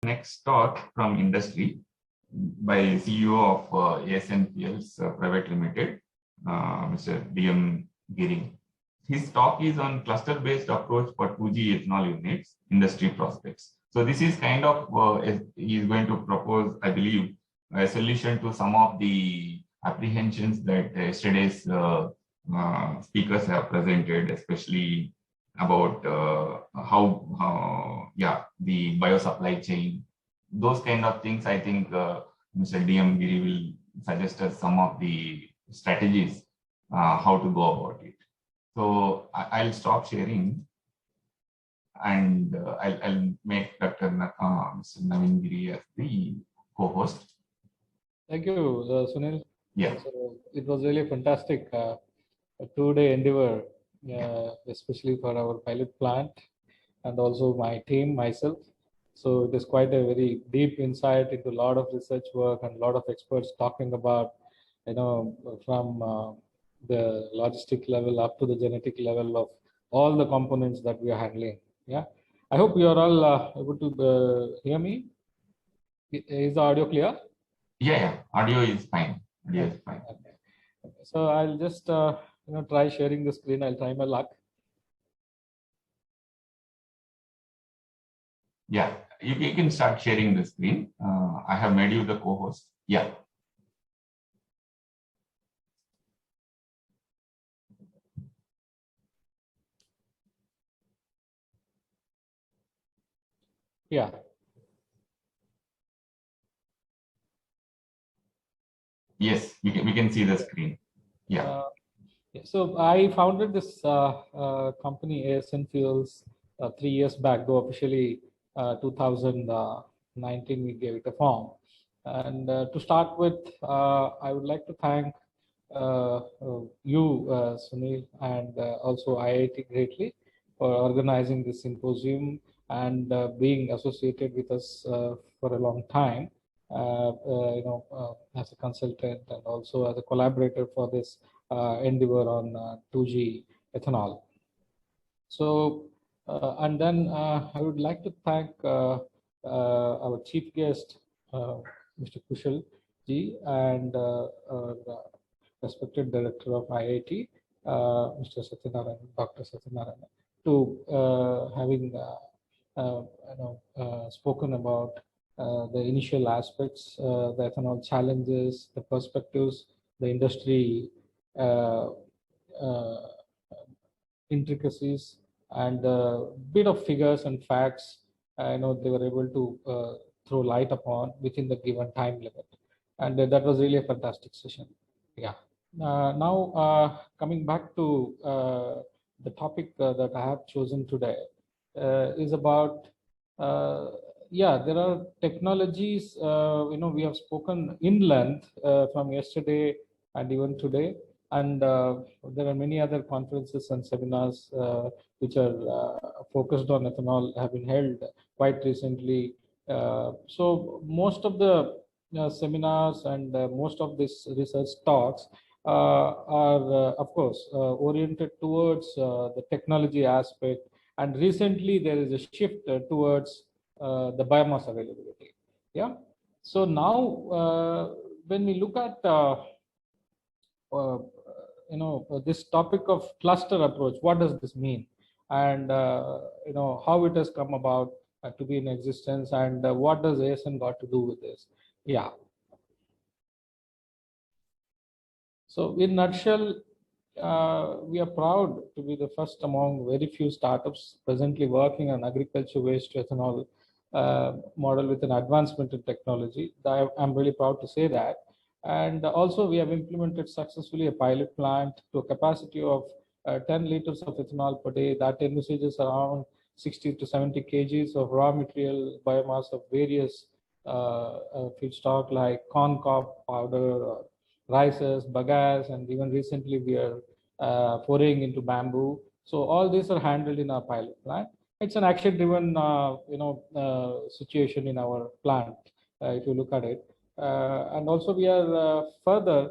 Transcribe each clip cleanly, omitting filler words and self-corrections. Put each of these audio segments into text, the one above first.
next talk from industry by CEO of ASN Fuels Private Limited, Mr. DM Giri. His talk is on cluster-based approach for 2G ethanol units, industry prospects. So this is kind of, he is going to propose, I believe, a solution to some of the apprehensions that yesterday's speakers have presented, especially about how the bio supply chain, those kind of things. I think Mr. DM Giri will suggest us some of the strategies how to go about it. So I'll stop sharing and I'll make Dr. Mr. Naveen Giri as the co-host. Thank you, Sunil. Yeah. So it was really fantastic, a two-day endeavor, especially for our pilot plant and also my team, myself. So it is quite a very deep insight into a lot of research work and a lot of experts talking about, from the logistic level up to the genetic level of all the components that we are handling. Yeah, I hope you are all able to hear me. Is the audio clear? Yeah, audio is fine. Audio is fine. Okay. So I'll just try sharing the screen. I'll try my luck. Yeah, you can start sharing the screen. I have made you the co-host. Yeah. Yeah. Yes, we can see the screen. Yeah. So I founded this company, ASN Fuels, 3 years back, though officially 2019 we gave it a form. And to start with, I would like to thank you, Sunil, and also IIT greatly for organizing this symposium and being associated with us for a long time, as a consultant and also as a collaborator for this endeavor on 2G ethanol. So, and then I would like to thank our chief guest, Mr. Kushal Ji, and respected director of IIT, Mr. Satyanarayan, Dr. Satyanarayan, to having spoken about the initial aspects, the ethanol challenges, the perspectives, the industry intricacies, and a bit of figures and facts. I know they were able to throw light upon within the given time limit, and that was really a fantastic session. Yeah. Now, coming back to the topic that I have chosen today is about, there are technologies, we have spoken in length from yesterday and even today, and there are many other conferences and seminars which are focused on ethanol have been held quite recently. So most of the seminars and most of these research talks are, of course, oriented towards the technology aspect. And recently, there is a shift towards the biomass availability. Yeah. So now, when we look at this topic of cluster approach, what does this mean, and how it has come about to be in existence, and what does ASN got to do with this? Yeah. So in a nutshell, we are proud to be the first among very few startups presently working on agriculture waste to ethanol model with an advancement in technology. I'm really proud to say that. And also we have implemented successfully a pilot plant to a capacity of 10 liters of ethanol per day that envisages around 60 to 70 kgs of raw material biomass of various feedstock like corn cob powder, rices, bagasse, and even recently we are foraying into bamboo. So all these are handled in our pilot plant. It's an action-driven, situation in our plant, if you look at it. And also we are further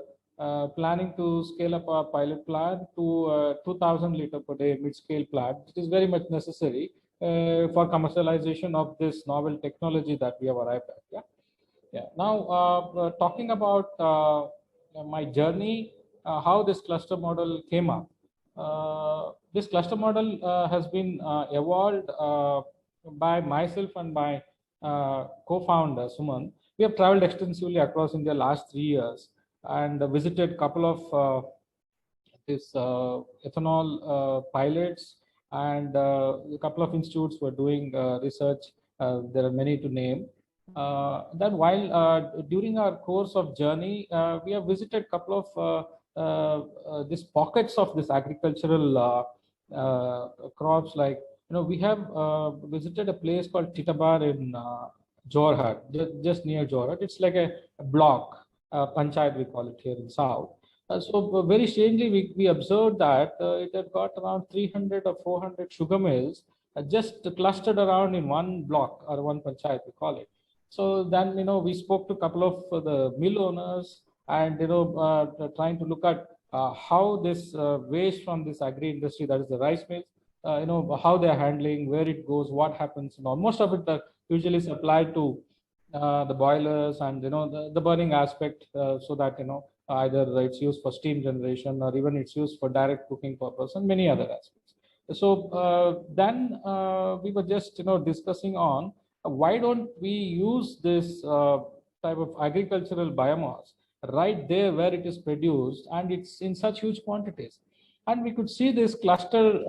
planning to scale up our pilot plant to 2,000 liter per day mid-scale plant, which is very much necessary for commercialization of this novel technology that we have arrived at. Yeah. Yeah. Now, talking about my journey, how this cluster model came up. This cluster model has been evolved by myself and my co-founder Suman. We have traveled extensively across India last 3 years and visited a couple of this ethanol pilots, and a couple of institutes were doing research. There are many to name. Then while during our course of journey, we have visited a couple of these pockets of this agricultural crops. Like, we have visited a place called Titabar in Jorhat, just near Jorhat. It's like a block, panchayat we call it here in South. So very strangely, we observed that it had got around 300 or 400 sugar mills just clustered around in one block or one panchayat, we call it. So then, we spoke to a couple of the mill owners and, trying to look at how this waste from this agri industry, that is the rice mills, how they're handling, where it goes, what happens. Most of it usually supplied to the boilers and, the burning aspect, so that, either it's used for steam generation or even it's used for direct cooking purpose and many other aspects. So then we were just discussing on why don't we use this type of agricultural biomass right there where it is produced, and it's in such huge quantities, and we could see this cluster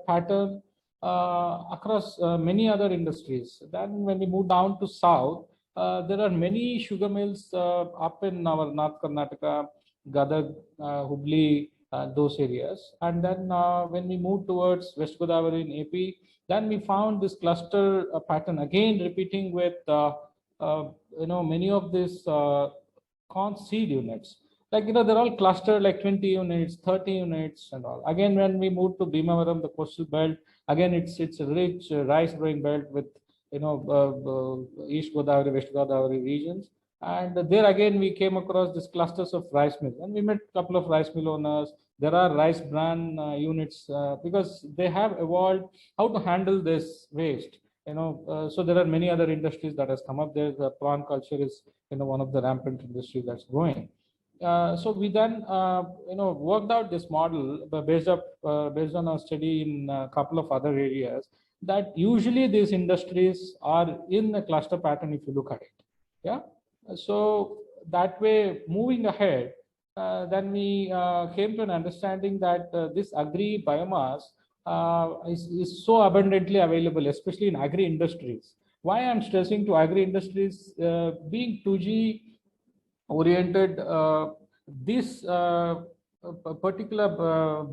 pattern across many other industries. Then when we move down to south, there are many sugar mills up in our North Karnataka, Gadag, Hubli, those areas. And then when we move towards West Godavari in AP, then we found this cluster pattern again repeating with many of these corn seed units. Like, they're all clustered like 20 units, 30 units and all. Again, when we move to Bhimavaram, the coastal belt, again, it's a rich rice growing belt with East Godavari, West Godavari regions. And there again, we came across these clusters of rice mills, and we met a couple of rice mill owners. There are rice bran units because they have evolved how to handle this waste. So there are many other industries that has come up there. The prawn culture is one of the rampant industries that's growing. So we then worked out this model based on a study in a couple of other areas, that usually these industries are in a cluster pattern if you look at it. Yeah. So that way, moving ahead, then we came to an understanding that this agri biomass is so abundantly available, especially in agri industries. Why I'm stressing to agri industries, being 2G oriented, this particular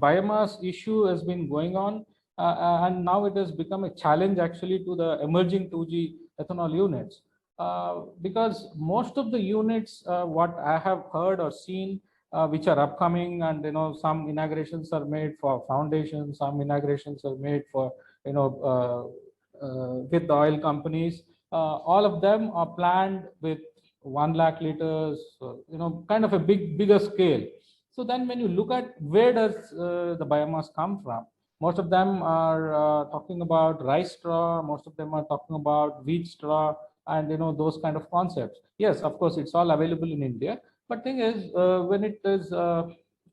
biomass issue has been going on, and now it has become a challenge actually to the emerging 2G ethanol units. Because most of the units, what I have heard or seen, which are upcoming, and some inaugurations are made for foundations, some inaugurations are made for with the oil companies. All of them are planned with 1 lakh liters, kind of a bigger scale. So then when you look at where does the biomass come from, most of them are talking about rice straw, most of them are talking about wheat straw, and those kind of concepts. Yes, of course, it's all available in India, but thing is, when it is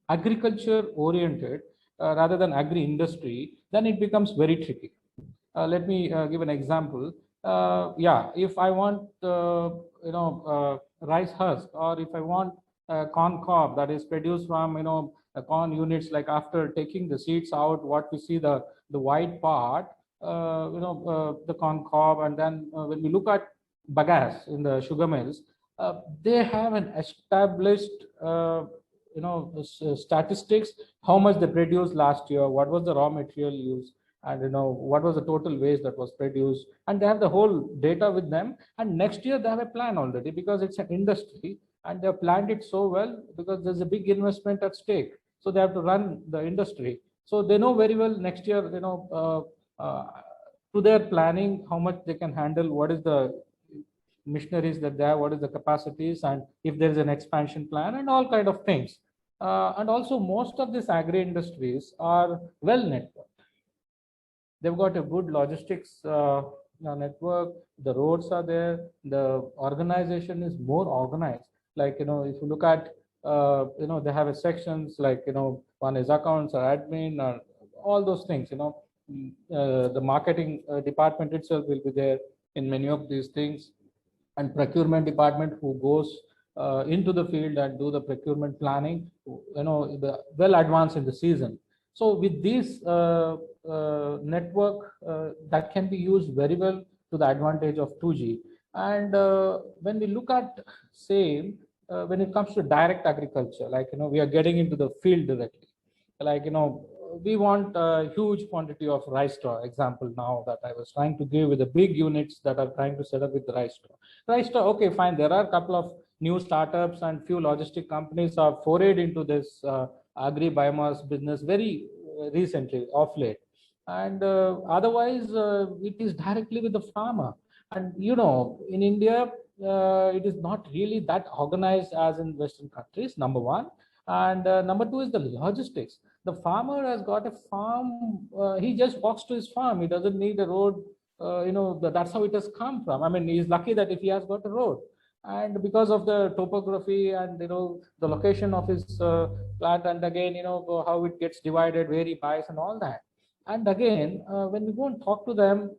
agriculture oriented rather than agri industry, then it becomes very tricky. Let me give an example. Yeah, if I want rice husk, or if I want corn cob that is produced from corn units, like after taking the seeds out, what we see the white part, the corn cob, and then when we look at bagasse in the sugar mills, they have an established statistics, how much they produced last year, what was the raw material used, and what was the total waste that was produced, and they have the whole data with them. And next year they have a plan already, because it's an industry and they've planned it so well, because there's a big investment at stake, so they have to run the industry. So they know very well next year, to their planning, how much they can handle, what is the missionaries that they have, what is the capacities, and if there is an expansion plan and all kind of things. And also most of these agri industries are well networked. They've got a good logistics network. The roads are there. The organization is more organized. Like, if you look at, they have a sections like, one is accounts or admin or all those things. The marketing department itself will be there in many of these things, and procurement department who goes into the field and do the procurement planning, the well advanced in the season. So with this network, that can be used very well to the advantage of 2G. And when we look at, say, when it comes to direct agriculture, like, we are getting into the field directly, like, we want a huge quantity of rice straw, example now that I was trying to give with the big units that are trying to set up with the rice straw. Rice straw, okay, fine. There are a couple of new startups and few logistic companies have forayed into this agri biomass business very recently, of late. And otherwise, it is directly with the farmer. And, in India, it is not really that organized as in Western countries, number one. And number two is the logistics. The farmer has got a farm. He just walks to his farm. He doesn't need a road. That's how it has come from. I mean, he's lucky that if he has got a road. And because of the topography and, the location of his plant, and again, how it gets divided, where he buys and all that. And again, when we go and talk to them,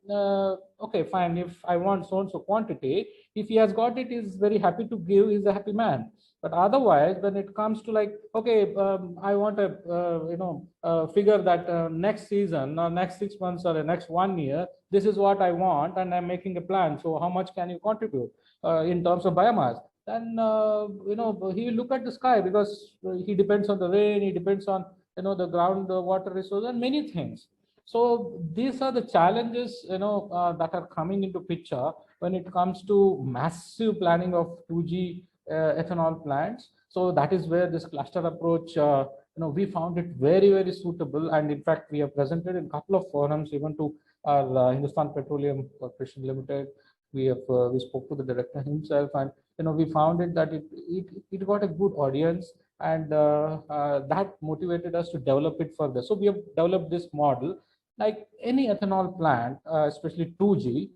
okay, fine, if I want so and so quantity, if he has got it, he's very happy to give, he's a happy man. But otherwise, when it comes to like, okay, I want a figure that next season or next 6 months or the next 1 year, this is what I want, and I'm making a plan. So how much can you contribute in terms of biomass? Then he will look at the sky, because he depends on the rain, he depends on the ground, the water resource, and many things. So these are the challenges that are coming into picture when it comes to massive planning of 2G ethanol plants. So that is where this cluster approach, we found it very, very suitable. And in fact, we have presented in a couple of forums, even to our Hindustan Petroleum Corporation Limited. We spoke to the director himself, and we found it that it got a good audience, and that motivated us to develop it further. So we have developed this model. Like any ethanol plant, especially 2G,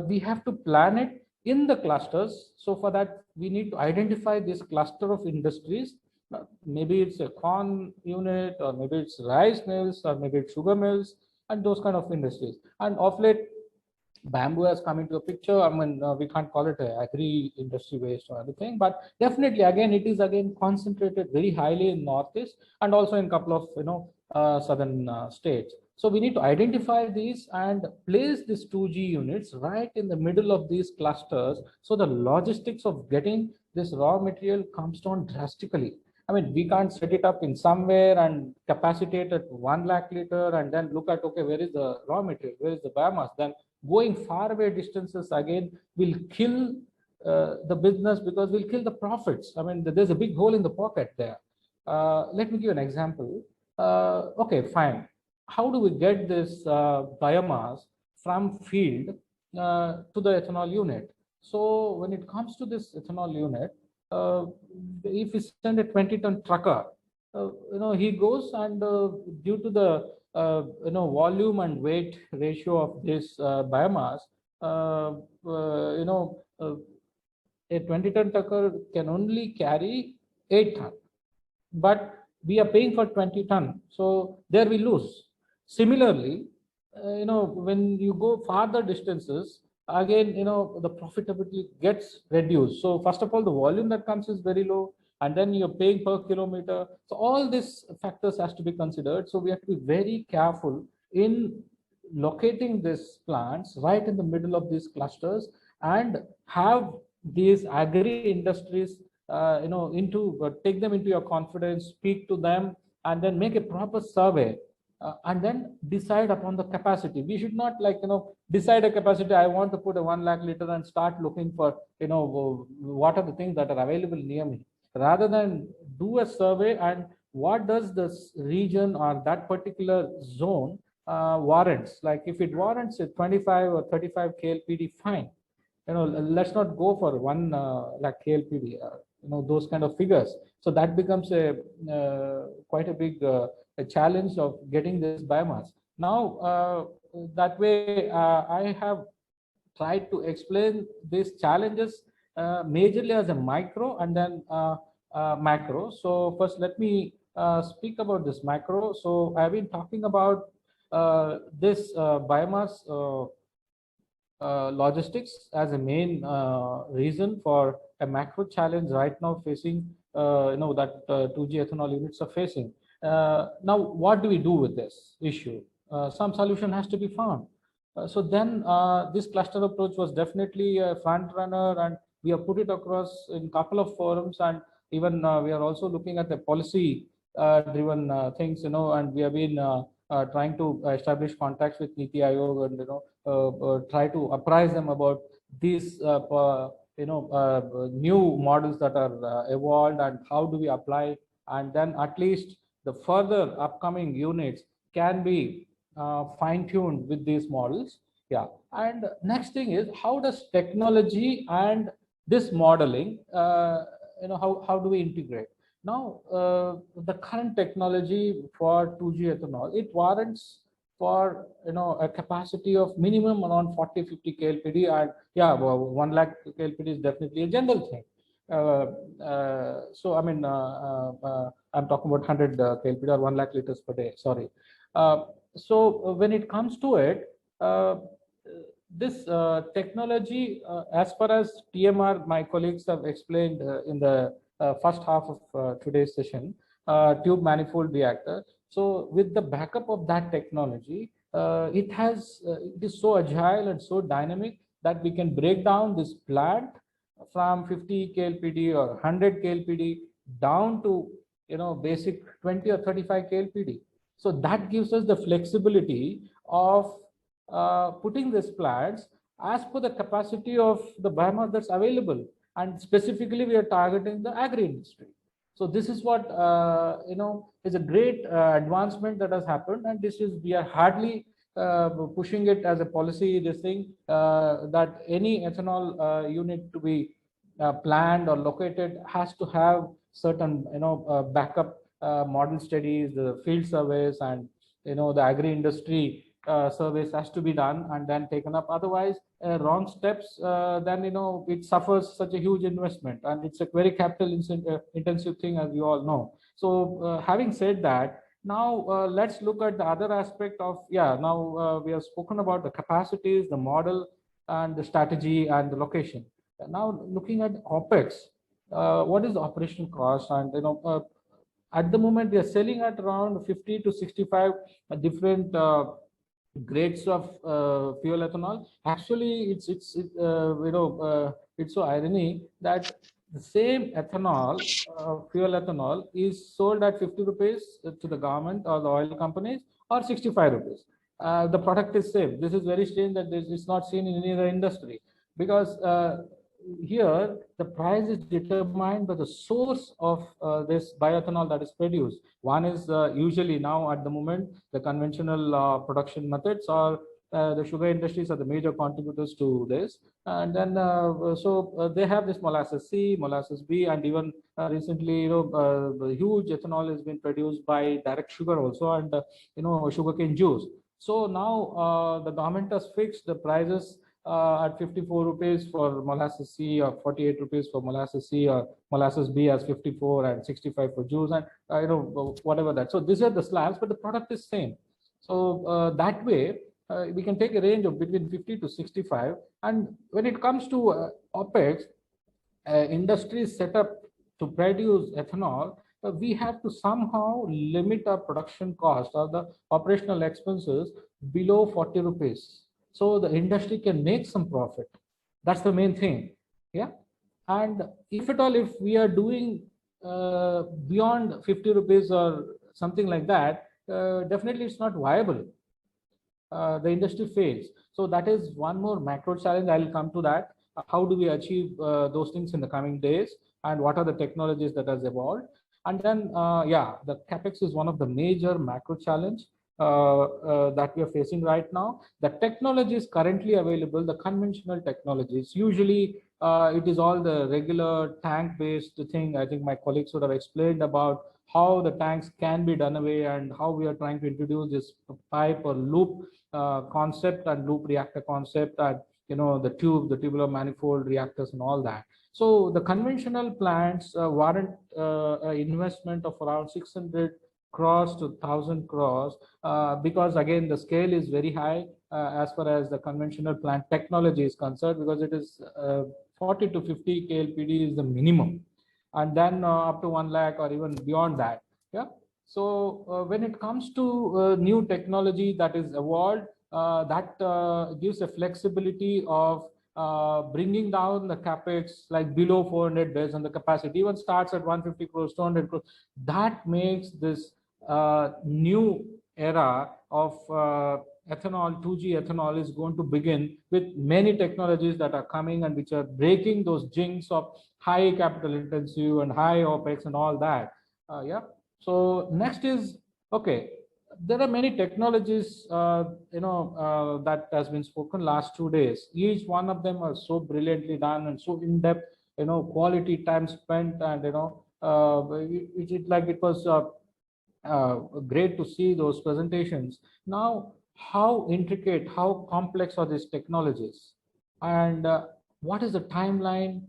we have to plan it in the clusters. So for that, we need to identify this cluster of industries. Maybe it's a corn unit, or maybe it's rice mills, or maybe it's sugar mills, and those kind of industries. And of late, bamboo has come into the picture. I mean, we can't call it a agri industry waste or anything, but definitely, again, it is again concentrated very highly in Northeast and also in a couple of southern states. So we need to identify these and place these 2G units right in the middle of these clusters. So the logistics of getting this raw material comes down drastically. I mean, we can't set it up in somewhere and capacitate at 1 lakh liter and then look at, okay, where is the raw material? Where is the biomass? Then going far away distances again will kill the business, because we'll kill the profits. I mean, there's a big hole in the pocket there. Let me give an example. Okay, fine. How do we get this biomass from field to the ethanol unit? So when it comes to this ethanol unit, if we send a 20-ton trucker, he goes, and due to the volume and weight ratio of this biomass, a 20-ton trucker can only carry 8 ton, but we are paying for 20 ton, so there we lose. Similarly, when you go farther distances, again, the profitability gets reduced. So first of all, the volume that comes is very low, and then you're paying per kilometer. So all these factors has to be considered. So we have to be very careful in locating these plants right in the middle of these clusters, and have these agri industries, take them into your confidence, speak to them, and then make a proper survey. And then decide upon the capacity. We should not decide a capacity. I want to put a 1 lakh liter and start looking for, what are the things that are available near me, rather than do a survey and what does this region or that particular zone warrants. Like if it warrants a 25 or 35 KLPD, fine. Let's not go for 1 lakh KLPD, those kind of figures. So that becomes a quite a big a challenge of getting this biomass. Now, that way, I have tried to explain these challenges majorly as a micro and then macro. So first, let me speak about this macro. So I've been talking about this biomass logistics as a main reason for a macro challenge right now facing, that 2G ethanol units are facing. Now, what do we do with this issue? Some solution has to be found. So then this cluster approach was definitely a front runner, and we have put it across in a couple of forums, and even we are also looking at the policy driven things, and we have been trying to establish contacts with Niti Aayog and try to apprise them about these new models that are evolved and how do we apply, and then at least the further upcoming units can be fine-tuned with these models. Yeah, and next thing is, how does technology and this modeling, how do we integrate? Now, the current technology for 2G ethanol, it warrants for a capacity of minimum around 40-50 KLPD, and yeah, well, 1 lakh KLPD is definitely a general thing. So I mean, I'm talking about 100 KLPD or 1 lakh liters per day. Sorry. So when it comes to it, this technology, as far as TMR, my colleagues have explained in the first half of today's session, tube manifold reactor. So with the backup of that technology, it is so agile and so dynamic that we can break down this plant from 50 KLPD or 100 KLPD down to basic 20 or 35 KLPD. So that gives us the flexibility of putting these plants as per the capacity of the biomass that's available, and specifically we are targeting the agri industry. So this is what is a great advancement that has happened, and this is, we are hardly pushing it as a policy, this thing that any ethanol unit to be planned or located has to have certain backup model studies, the field surveys, and the agri industry surveys has to be done and then taken up. Otherwise, wrong steps, then it suffers such a huge investment, and it's a very capital intensive thing, as you all know. So having said that, now let's look at the other aspect of, now we have spoken about the capacities, the model, and the strategy and the location. Now looking at OPEX, what is the operational cost? And at the moment we are selling at around 50 to 65 different grades of fuel ethanol. Actually, it's so irony that the same ethanol, fuel ethanol, is sold at 50 rupees to the government or the oil companies, or 65 rupees. The product is same. This is very strange that this is not seen in any other industry, because here the price is determined by the source of this bioethanol that is produced. One is usually now at the moment the conventional production methods, or the sugar industries are the major contributors to this, and then they have this molasses C, molasses B, and even recently the huge ethanol has been produced by direct sugar also, and sugarcane juice. So now the government has fixed the prices at 54 rupees for molasses C, or 48 rupees for molasses C, or molasses B as 54 and 65 for juice, and whatever that. So these are the slabs, but the product is same. So that way we can take a range of between 50 to 65. And when it comes to OPEX, industries set up to produce ethanol, we have to somehow limit our production cost or the operational expenses below 40 rupees. So the industry can make some profit. That's the main thing. Yeah. And if at all, if we are doing beyond 50 rupees or something like that, definitely it's not viable. The industry fails. So that is one more macro challenge. I'll come to that. How do we achieve those things in the coming days, and what are the technologies that has evolved? And then, the CapEx is one of the major macro challenge that we are facing right now. The technologies currently available, the conventional technologies, usually it is all the regular tank based thing. I think my colleagues would have explained about how the tanks can be done away, and how we are trying to introduce this pipe or loop concept and loop reactor concept, and the tubular manifold reactors and all that. So the conventional plants warrant an investment of around 600 crores to 1,000 crores, because again the scale is very high as far as the conventional plant technology is concerned, because it is 40 to 50 KLPD is the minimum, and then up to 1 lakh or even beyond that. Yeah. So when it comes to new technology that is evolved, that gives a flexibility of bringing down the capex like below 400 based on the capacity, even starts at 150 crores, 200 crores. That makes this new era of ethanol, 2G ethanol is going to begin with many technologies that are coming and which are breaking those jinx of high capital intensive and high OPEX and all that. Yeah. So next is, okay, there are many technologies, that has been spoken last 2 days. Each one of them are so brilliantly done and so in depth, quality time spent, and, it was great to see those presentations. Now, how intricate, how complex are these technologies? And what is the timeline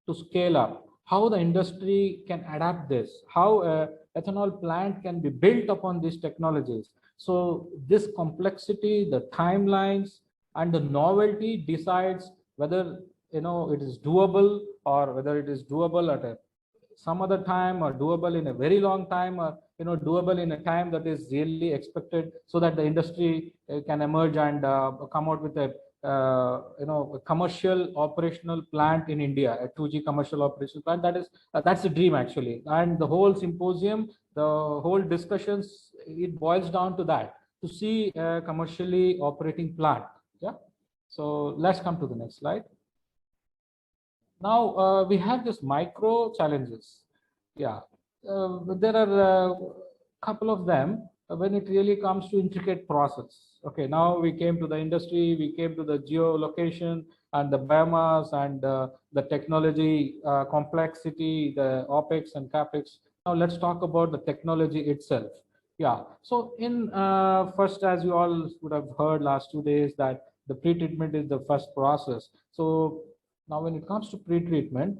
to scale up? How the industry can adapt this? How a ethanol plant can be built upon these technologies? So this complexity, the timelines, and the novelty decides whether it is doable, or whether it is doable at some other time, or doable in a very long time, or doable in a time that is really expected, so that the industry can emerge and come out with a commercial operational plant in India, a 2G commercial operational plant. That's the dream actually. And the whole symposium, the whole discussions, it boils down to that, to see a commercially operating plant. Yeah. So let's come to the next slide. Now we have this micro challenges. Yeah, there are a couple of them when it really comes to intricate process. Okay, now we came to the industry, we came to the geolocation and the biomass and the technology complexity, the OPEX and CAPEX. Now let's talk about the technology itself. Yeah, so in first, as you all would have heard last 2 days, that the pre-treatment is the first process. So now, when it comes to pre-treatment,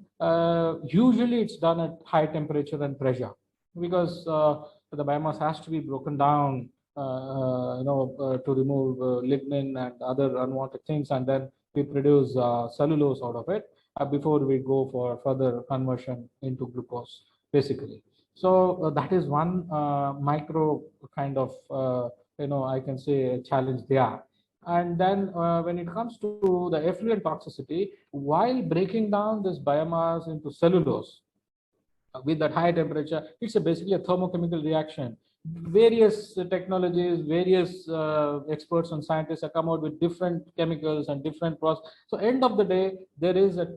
usually it's done at high temperature and pressure, because the biomass has to be broken down, to remove lignin and other unwanted things, and then we produce cellulose out of it before we go for further conversion into glucose, basically. So that is one micro kind of, I can say, challenge there. And then when it comes to the effluent toxicity, while breaking down this biomass into cellulose with that high temperature, it's basically a thermochemical reaction. Various technologies, various experts and scientists have come out with different chemicals and different process. So end of the day, there is a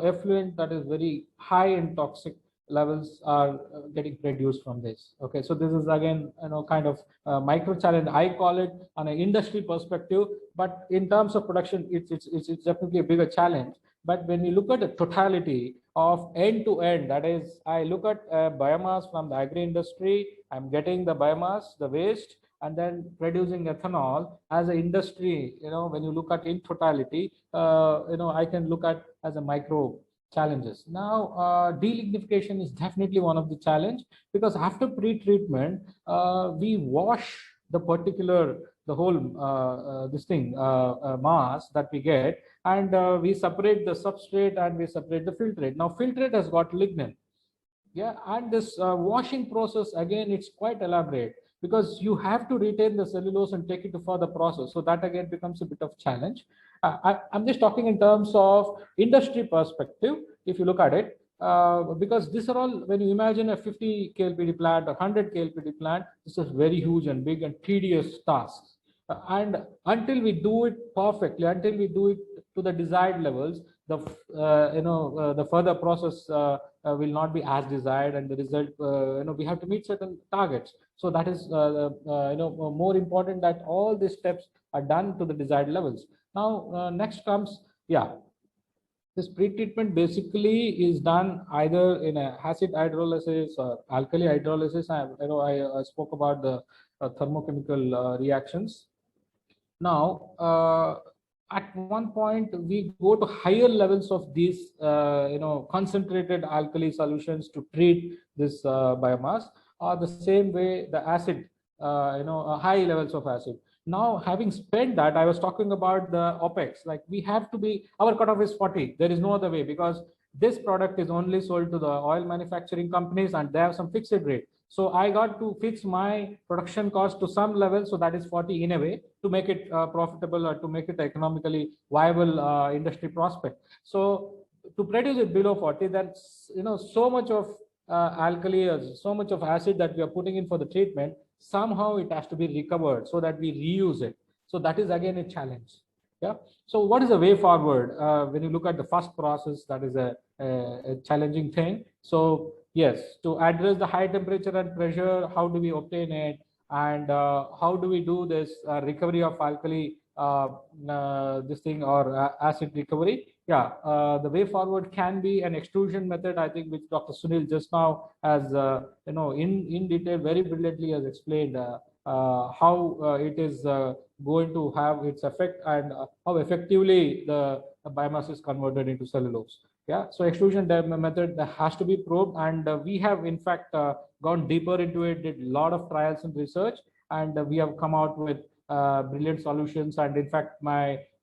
effluent that is very high in toxic levels are getting produced from this. Okay, so this is again kind of micro challenge, I call it, on an industry perspective. But in terms of production, it's definitely a bigger challenge. But when you look at the totality of end to end, that is, I look at biomass from the agri industry, I'm getting the biomass, the waste, and then producing ethanol as an industry. When you look at in totality, I can look at as a micro challenges. Now, delignification is definitely one of the challenge, because after pre-treatment, we wash the whole this thing mass that we get, and we separate the substrate and we separate the filtrate. Now, filtrate has got lignin. Yeah, and this washing process, again, it's quite elaborate, because you have to retain the cellulose and take it to further process. So that again becomes a bit of challenge. I'm just talking in terms of industry perspective, if you look at it, because these are all, when you imagine a 50 KLPD plant or 100 KLPD plant, this is very huge and big and tedious tasks. And until we do it perfectly, until we do it to the desired levels, the further process will not be as desired, and the result, we have to meet certain targets. So that is more important, that all these steps are done to the desired levels. Now next comes, yeah, This pretreatment basically is done either in a acid hydrolysis or alkali hydrolysis. I spoke about the thermochemical reactions. Now, at one point, we go to higher levels of these, concentrated alkali solutions to treat this biomass, or the same way the acid, high levels of acid. Now, having spent that, I was talking about the OPEX. Like we have to be, our cutoff is 40. There is no other way because this product is only sold to the oil manufacturing companies and they have some fixed rate. So I got to fix my production cost to some level. So that is 40 in a way to make it profitable or to make it economically viable industry prospect. So to produce it below 40, that's, so much of alkali, so much of acid that we are putting in for the treatment, somehow it has to be recovered so that we reuse it. So that is again a challenge. Yeah. So what is the way forward? When you look at the first process, that is a challenging thing. So yes, to address the high temperature and pressure, how do we obtain it? And how do we do this recovery of alkali, this thing, or acid recovery? Yeah, the way forward can be an extrusion method, I think, which Dr. Sunil just now has, in detail, very brilliantly has explained how it is going to have its effect and how effectively the biomass is converted into cellulose. Yeah, so extrusion method that has to be probed, and we have in fact gone deeper into it, did a lot of trials and research, and we have come out with brilliant solutions. And in fact,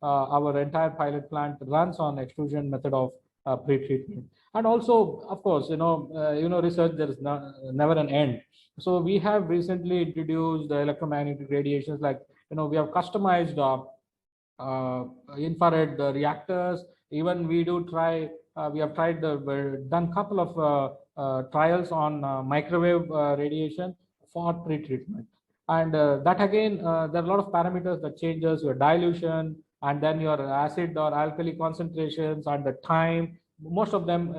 our entire pilot plant runs on extrusion method of pre-treatment. And also, of course, research, there is never an end. So we have recently introduced the electromagnetic radiations, like, we have customized infrared reactors. Even we do try, we have tried, done couple of trials on microwave radiation for pre-treatment. And that again, there are a lot of parameters that changes your dilution and then your acid or alkali concentrations and the time. Most of them,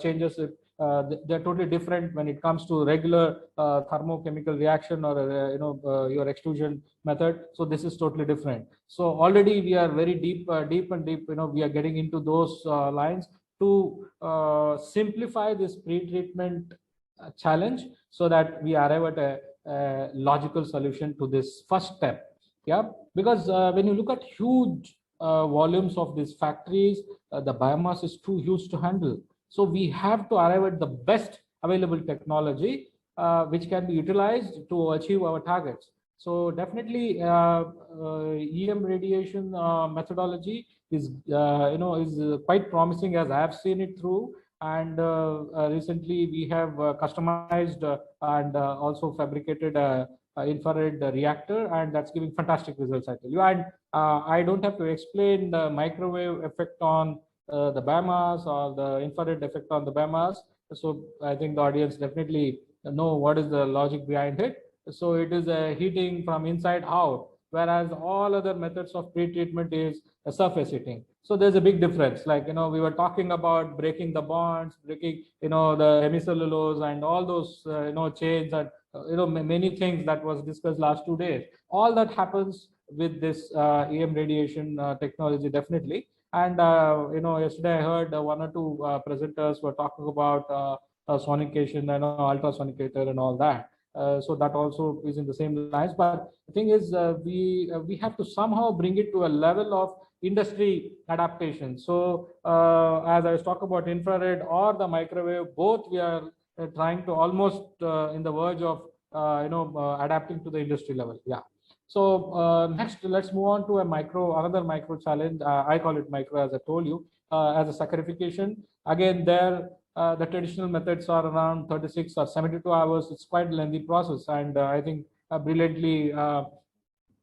changes. They're totally different when it comes to regular thermochemical reaction or your extrusion method. So this is totally different. So already we are very deep. We are getting into those lines to simplify this pre-treatment challenge so that we arrive at a logical solution to this first step. Yeah, because when you look at huge volumes of these factories, the biomass is too huge to handle. So we have to arrive at the best available technology which can be utilized to achieve our targets. So definitely EM radiation methodology is quite promising, as I have seen it through. And recently we have customized and also fabricated a infrared reactor, and that's giving fantastic results, I tell you. And I don't have to explain the microwave effect on the biomass or the infrared effect on the biomass. So I think the audience definitely know what is the logic behind it. So it is a heating from inside out, whereas all other methods of pre-treatment is a surface heating. So there's a big difference. Like, we were talking about breaking the bonds, breaking, the hemicellulose and all those, chains and, many things that was discussed last 2 days. All that happens with this EM radiation technology, definitely. And, yesterday I heard one or two presenters were talking about sonication and ultrasonicator and all that. So that also is in the same lines. But the thing is, we have to somehow bring it to a level of industry adaptation. So as I was talking about infrared or the microwave, both we are trying to almost in the verge of adapting to the industry level. Yeah. So next, let's move on to another micro challenge. I call it micro, as I told you, as a saccharification. Again, there the traditional methods are around 36 or 72 hours. It's quite a lengthy process, and I think brilliantly,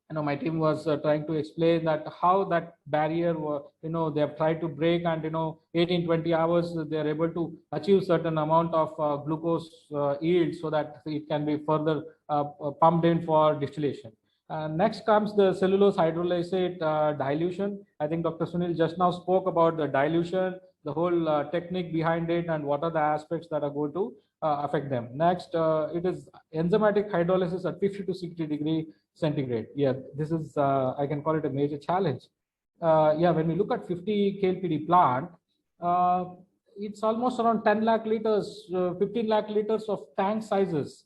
my team was trying to explain that how that barrier, they have tried to break, and 18-20 hours they are able to achieve certain amount of glucose yield so that it can be further pumped in for distillation. Next comes the cellulose hydrolysate dilution. I think Dr. Sunil just now spoke about the dilution, the whole technique behind it, and what are the aspects that are going to affect them. Next, it is enzymatic hydrolysis at 50 to 60 degree centigrade. Yeah, this is, I can call it a major challenge. Yeah, when we look at 50 KLPD plant, it's almost around 10 lakh liters, 15 lakh liters of tank sizes.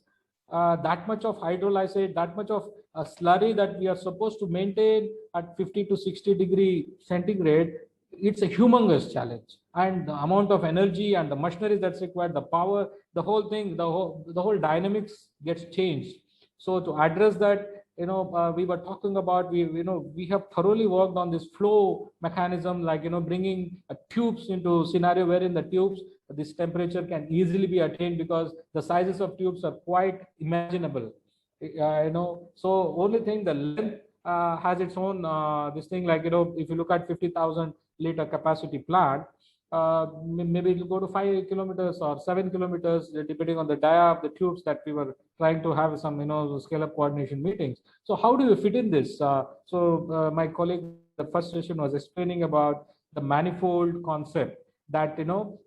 That much of hydrolysate, that much of a slurry that we are supposed to maintain at 50 to 60 degree centigrade, it's a humongous challenge. And the amount of energy and the machinery that's required, the power, the whole thing, the whole dynamics gets changed. So to address that, we were talking about, we have thoroughly worked on this flow mechanism, like, bringing tubes into scenario wherein the tubes, this temperature can easily be attained because the sizes of tubes are quite imaginable. So only thing, the length has its own this thing, like, if you look at 50,000 liter capacity plant, maybe it will go to 5 kilometers or 7 kilometers, depending on the dia of the tubes that we were trying to have some, scale up coordination meetings. So how do you fit in this? My colleague, the first session, was explaining about the manifold concept, that,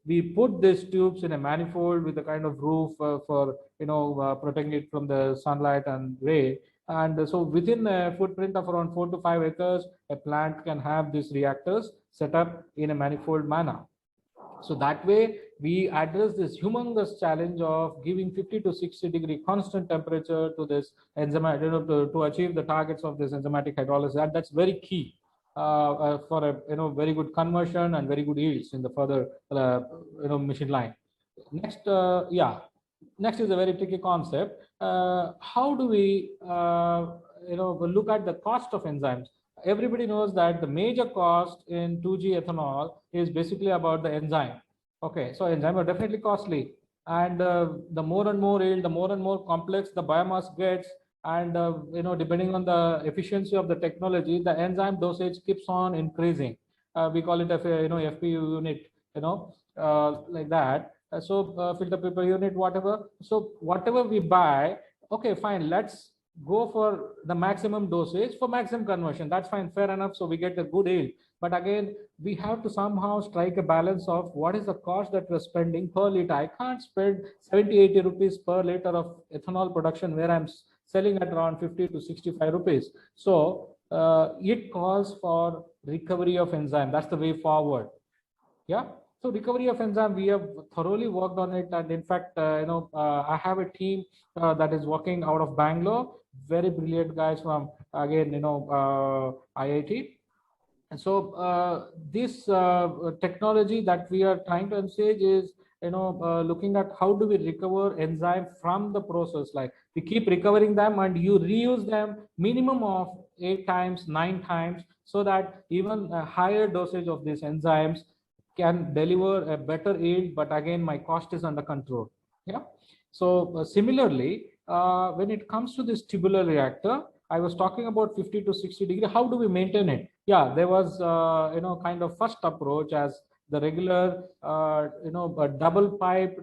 we put these tubes in a manifold with a kind of roof for, protecting it from the sunlight and ray. And so within a footprint of around 4 to 5 acres, a plant can have these reactors set up in a manifold manner. So that way we address this humongous challenge of giving 50 to 60 degree constant temperature to this enzyme, to achieve the targets of this enzymatic hydrolysis. And that's very key for a very good conversion and very good yields in the further machine line. Next, next is a very tricky concept. How do we look at the cost of enzymes? Everybody knows that the major cost in 2G ethanol is basically about the enzyme. Okay, so enzymes are definitely costly, and the more and more yield, the more and more complex the biomass gets, and depending on the efficiency of the technology, the enzyme dosage keeps on increasing. We call it a FPU unit, like that. Filter paper unit, whatever. So whatever we buy, okay, fine, let's go for the maximum dosage for maximum conversion. That's fine, fair enough. So we get a good yield. But again, we have to somehow strike a balance of what is the cost that we're spending per liter. I can't spend 70, 80 rupees per liter of ethanol production where I'm selling at around 50 to 65 rupees. So it calls for recovery of enzyme. That's the way forward. Yeah. So recovery of enzyme, we have thoroughly worked on it, and in fact, I have a team that is working out of Bangalore. Very brilliant guys from, again, IIT. And so this technology that we are trying to envisage is, looking at how do we recover enzyme from the process. Like, we keep recovering them and you reuse them minimum of 8 times, 9 times, so that even a higher dosage of these enzymes can deliver a better yield, but again, my cost is under control. Yeah. So similarly, when it comes to this tubular reactor, I was talking about 50 to 60 degree. How do we maintain it? Yeah, there was kind of first approach as the regular double piped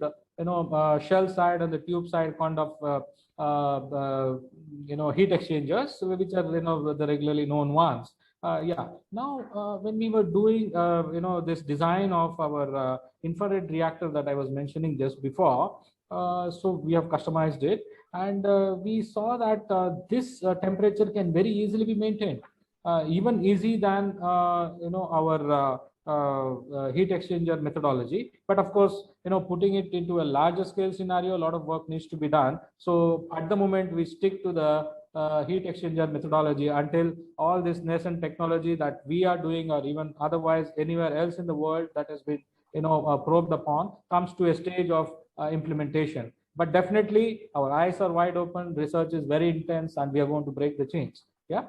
shell side and the tube side kind of heat exchangers, which are the regularly known ones. Now when we were doing this design of our infrared reactor that I was mentioning just before, so we have customized it, and we saw that this temperature can very easily be maintained, even easy than our heat exchanger methodology. But of course, putting it into a larger scale scenario, a lot of work needs to be done. So at the moment, we stick to the heat exchanger methodology until all this nascent technology that we are doing, or even otherwise anywhere else in the world that has been probed upon, comes to a stage of implementation. But definitely our eyes are wide open, research is very intense, and we are going to break the chains. Yeah.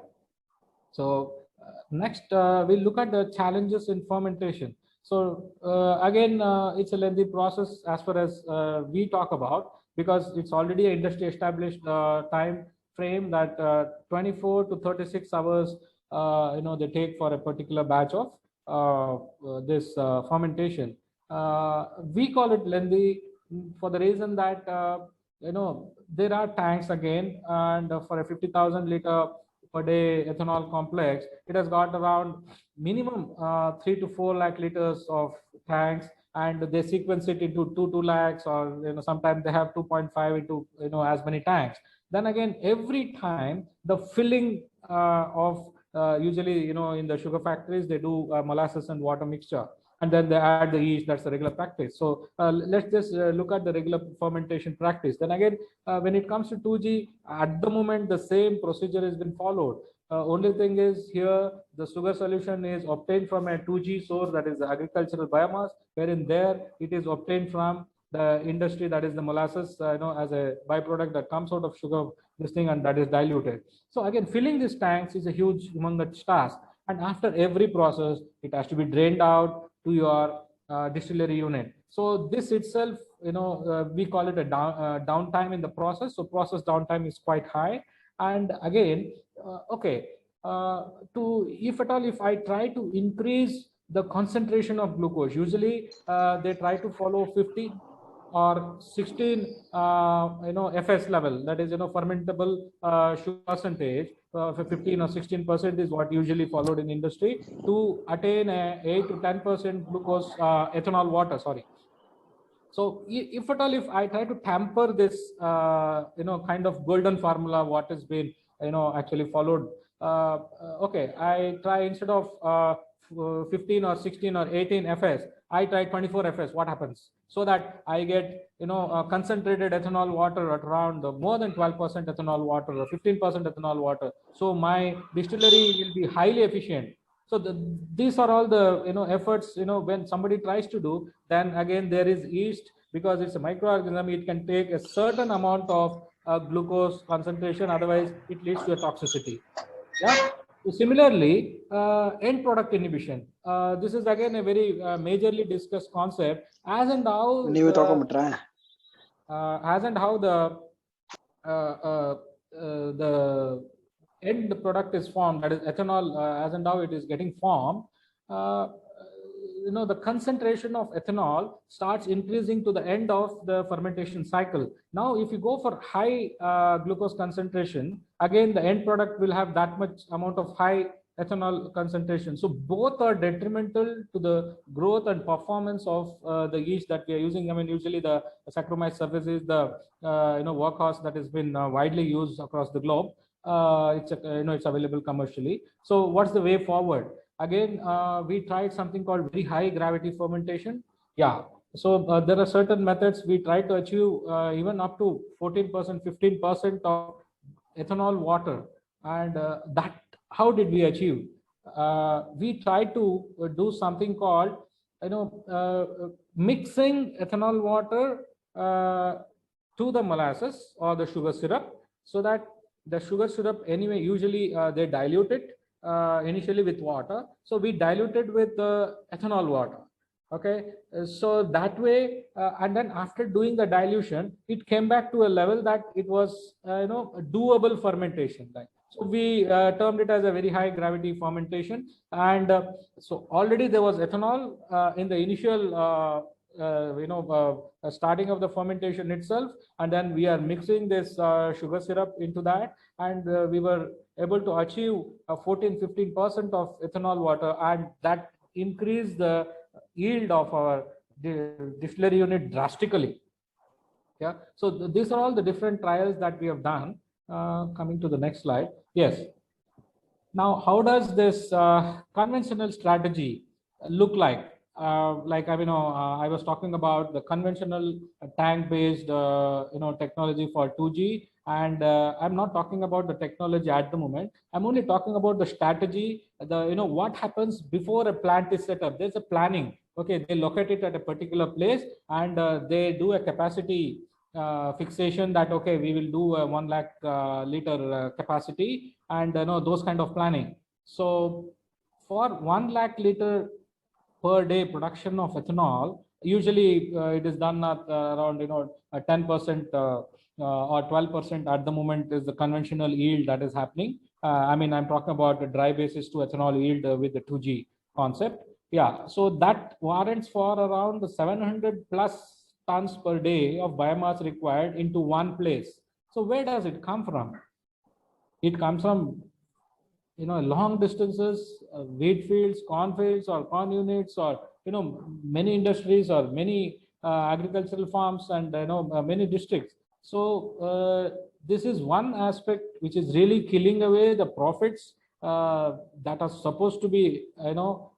So next, we'll look at the challenges in fermentation. So again, it's a lengthy process as far as we talk about, because it's already an industry established time frame that 24 to 36 hours they take for a particular batch of this fermentation. We call it lengthy for the reason that there are tanks again, and for a 50,000 liter per day ethanol complex, it has got around minimum 3 to 4 lakh liters of tanks, and they sequence it into 2 lakhs, or sometimes they have 2.5 into as many tanks. Then again, every time the filling of usually in the sugar factories, they do molasses and water mixture, and then they add the yeast. That's the regular practice. So let's just look at the regular fermentation practice. Then again, when it comes to 2G, at the moment the same procedure has been followed. Only thing is here the sugar solution is obtained from a 2G source, that is the agricultural biomass, wherein there it is obtained from the industry, that is the molasses, as a byproduct that comes out of sugar, this thing, and that is diluted. So again, filling these tanks is a huge, humongous task. And after every process, it has to be drained out to your distillery unit. So this itself, we call it a downtime in the process. So process downtime is quite high. And again, if at all, if I try to increase the concentration of glucose, usually they try to follow 50 or 16 FS level, that is fermentable sugar percentage. 15 or 16% is what usually followed in industry to attain a 8 to 10% glucose ethanol water, sorry. So if at all, if I try to tamper this kind of golden formula what has been actually followed, I try, instead of 15 or 16 or 18 FS, I try 24 FS. What happens? So that I get concentrated ethanol water at around more than 12% ethanol water or 15% ethanol water. So my distillery will be highly efficient. So these are all the efforts when somebody tries to do. Then again, there is yeast, because it's a microorganism. It can take a certain amount of glucose concentration, otherwise it leads to a toxicity. Yeah. So similarly, end product inhibition. This is again a very majorly discussed concept. As and how the end product is formed, that is ethanol, as and how it is getting formed, the concentration of ethanol starts increasing to the end of the fermentation cycle. Now, if you go for high glucose concentration, again, the end product will have that much amount of high ethanol concentration. So both are detrimental to the growth and performance of the yeast that we are using. I mean, usually the Saccharomyces cerevisiae, the workhorse that has been widely used across the globe. It's available commercially. So what's the way forward? Again, we tried something called very high gravity fermentation. Yeah. So there are certain methods we try to achieve even up to 14%, 15% of ethanol water. And that, how did we achieve? We tried to do something called, mixing ethanol water to the molasses or the sugar syrup, so that the sugar syrup, anyway, usually they dilute it initially with water. So we diluted with ethanol water. Okay, so that way, and then after doing the dilution, it came back to a level that it was, doable fermentation. Right? So we termed it as a very high gravity fermentation. And so already there was ethanol in the initial, starting of the fermentation itself. And then we are mixing this sugar syrup into that. And we were able to achieve 14-15% of ethanol water, and that increased the yield of our distillery unit drastically. Yeah. So these are all the different trials that we have done. Coming to the next slide. Yes. Now, how does this conventional strategy look like? I was talking about the conventional tank-based, technology for 2G, and I'm not talking about the technology at the moment. I'm only talking about the strategy. What happens before a plant is set up? There's a planning. Okay, they locate it at a particular place, and they do a capacity fixation that, okay, we will do a 1 lakh liter capacity, and those kind of planning. So for 1 lakh liter per day production of ethanol, usually it is done at around 10% or 12% at the moment is the conventional yield that is happening. I'm talking about the dry basis to ethanol yield with the 2G concept. Yeah, so that warrants for around 700 plus tons per day of biomass required into one place. So where does it come from? It comes from long distances, wheat fields, corn fields, or corn units, or many industries, or many agricultural farms, and many districts. So this is one aspect which is really killing away the profits that are supposed to be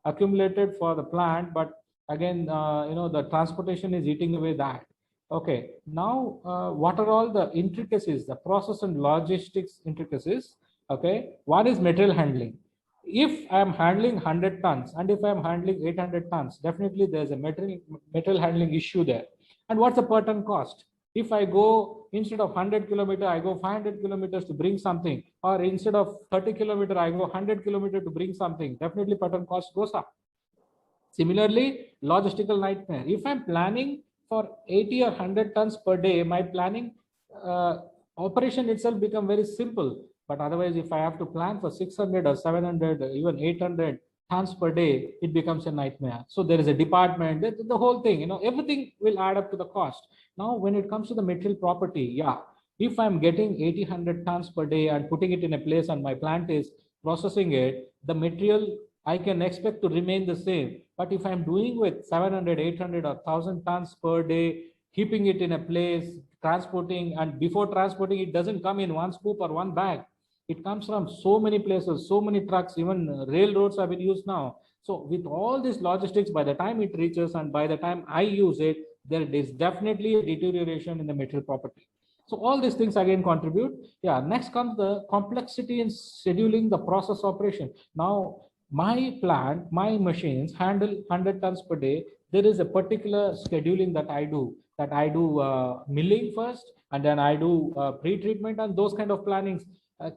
accumulated for the plant, but Again, the transportation is eating away that. Okay, now what are all the intricacies, the process and logistics intricacies? Okay, one is material handling. If I'm handling 100 tons and if I'm handling 800 tons, definitely there's a material handling issue there. And what's the per ton cost? If I go, instead of 100 kilometer, I go 500 kilometers to bring something, or instead of 30 kilometer, I go 100 kilometer to bring something, definitely per ton cost goes up. Similarly, logistical nightmare. If I'm planning for 80 or 100 tons per day, my planning operation itself become very simple. But otherwise, if I have to plan for 600 or 700, even 800 tons per day, it becomes a nightmare. So there is a department, the whole thing, everything will add up to the cost. Now, when it comes to the material property, yeah, if I'm getting 80, 100 tons per day and putting it in a place and my plant is processing it, the material I can expect to remain the same. But if I'm doing with 700, 800 or 1000 tons per day, keeping it in a place, transporting, and before transporting, it doesn't come in one scoop or one bag. It comes from so many places, so many trucks, even railroads have been used now. So with all this logistics, by the time it reaches and by the time I use it, there is definitely a deterioration in the material property. So all these things again contribute. Yeah, next comes the complexity in scheduling the process operation. Now, my plant, my machines handle 100 tons per day. There is a particular scheduling that I do, milling first, and then I do pre-treatment, and those kind of plannings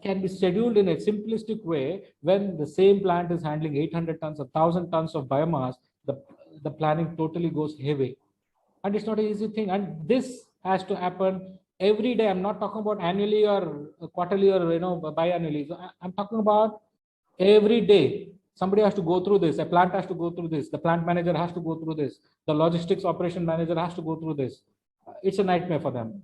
can be scheduled in a simplistic way. When the same plant is handling 800 tons or 1000 tons of biomass, the planning totally goes heavy. And it's not an easy thing. And this has to happen every day. I'm not talking about annually or quarterly or biannually. So I'm talking about every day. Somebody has to go through this. A plant has to go through this. The plant manager has to go through this. The logistics operation manager has to go through this. It's a nightmare for them.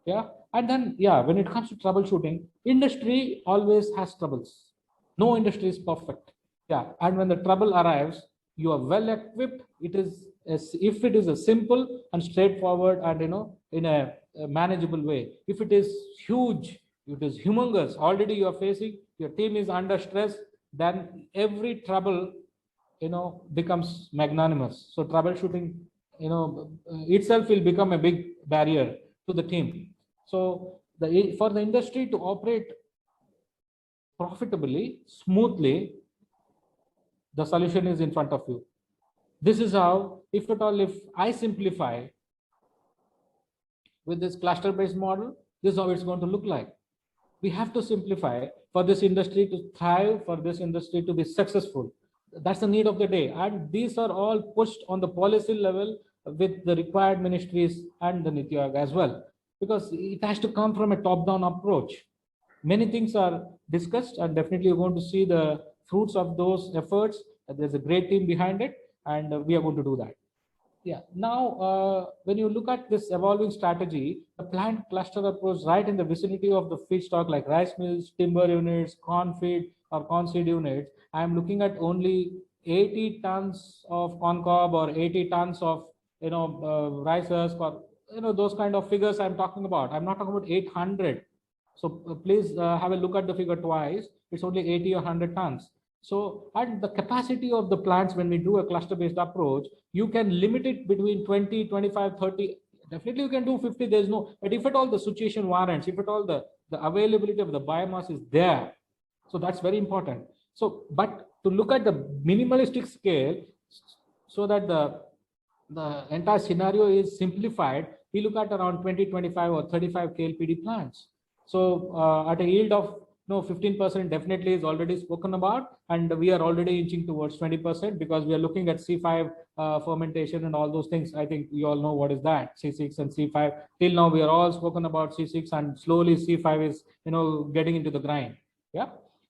Yeah. And then, yeah, when it comes to troubleshooting, industry always has troubles. No industry is perfect. Yeah. And when the trouble arrives, you are well equipped. It is if it is a simple and straightforward and in a manageable way. If it is huge, it is humongous, already you are facing, your team is under stress, then every trouble becomes magnanimous. So troubleshooting itself will become a big barrier to the team. So for the industry to operate profitably, smoothly, the solution is in front of you. This is how, if at all, if I simplify with this cluster-based model, this is how it's going to look like. We have to simplify for this industry to thrive, for this industry to be successful. That's the need of the day. And these are all pushed on the policy level with the required ministries and the NITI Aayog as well, because it has to come from a top-down approach. Many things are discussed, and definitely you're going to see the fruits of those efforts. There's a great team behind it, and we are going to do that. Yeah. Now, when you look at this evolving strategy, the plant cluster approach right in the vicinity of the feedstock like rice mills, timber units, corn feed or corn seed units, I'm looking at only 80 tons of corn cob or 80 tons of rice husk, or those kind of figures I'm talking about. I'm not talking about 800. So please have a look at the figure twice. It's only 80 or 100 tons. So, and the capacity of the plants, when we do a cluster-based approach, you can limit it between 20, 25, 30. Definitely you can do 50, there's no, but if at all the situation warrants, if at all the availability of the biomass is there, so that's very important. So, but to look at the minimalistic scale, so that the entire scenario is simplified, we look at around 20, 25 or 35 KLPD plants. So at a yield of 15% definitely is already spoken about, and we are already inching towards 20% because we are looking at C5 fermentation and all those things. I think you all know what is that, C6 and C5. Till now we are all spoken about C6, and slowly C5 is getting into the grind. Yeah.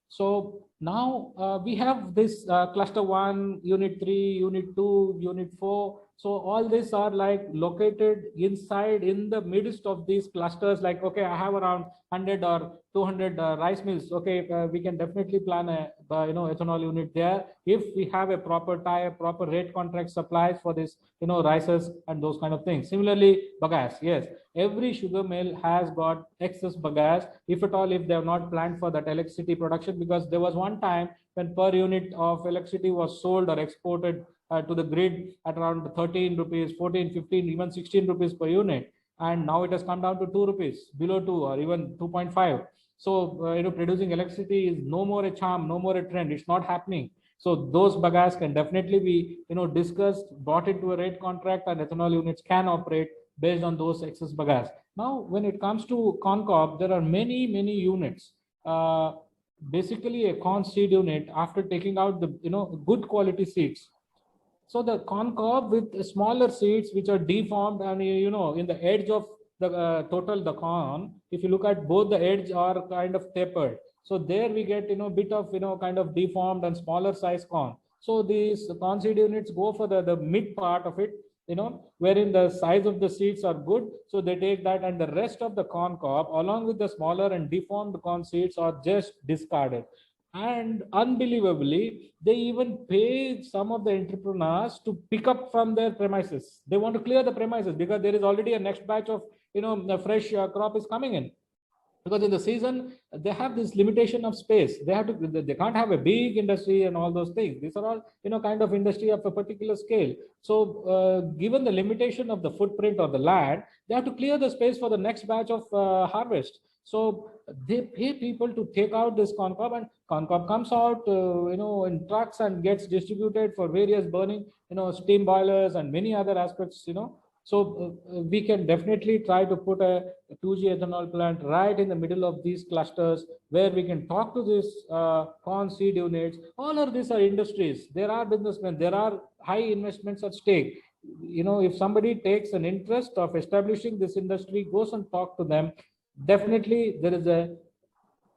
So now we have this cluster 1, unit 3, unit 2, unit 4. So all these are like located inside in the midst of these clusters. Like, okay, I have around 100 or 200 rice mills. Okay, we can definitely plan a ethanol unit there if we have a proper proper rate contract supplies for this rices and those kind of things. Similarly, bagasse, yes, every sugar mill has got excess bagasse, if at all, if they have not planned for that electricity production, because there was one time when per unit of electricity was sold or exported to the grid at around 13 rupees, 14, 15, even 16 rupees per unit. And now it has come down to 2 rupees, below 2 or even 2.5. So, producing electricity is no more a charm, no more a trend. It's not happening. So those bagasse can definitely be, discussed, brought into a rate contract, and ethanol units can operate based on those excess bagasse. Now, when it comes to corn cob, there are many, many units. Basically, a corn seed unit, after taking out the, good quality seeds. So the corn cob with smaller seeds which are deformed, and in the edge of the total the corn, if you look at both, the edge are kind of tapered. So there we get bit of kind of deformed and smaller size corn. So these corn seed units go for the mid part of it, wherein the size of the seeds are good. So they take that, and the rest of the corn cob along with the smaller and deformed corn seeds are just discarded. And unbelievably, they even pay some of the entrepreneurs to pick up from their premises. They want to clear the premises because there is already a next batch of the fresh crop is coming in. Because in the season they have this limitation of space. They can't have a big industry and all those things. These are all kind of industry of a particular scale. So given the limitation of the footprint of the land, they have to clear the space for the next batch of harvest. So they pay people to take out this corn cob, and corn cob comes out in trucks and gets distributed for various burning, steam boilers and many other aspects. So we can definitely try to put a 2G ethanol plant right in the middle of these clusters, where we can talk to these corn seed units. All of these are industries. There are businessmen. There are high investments at stake. If somebody takes an interest of establishing this industry, goes and talk to them, definitely there is a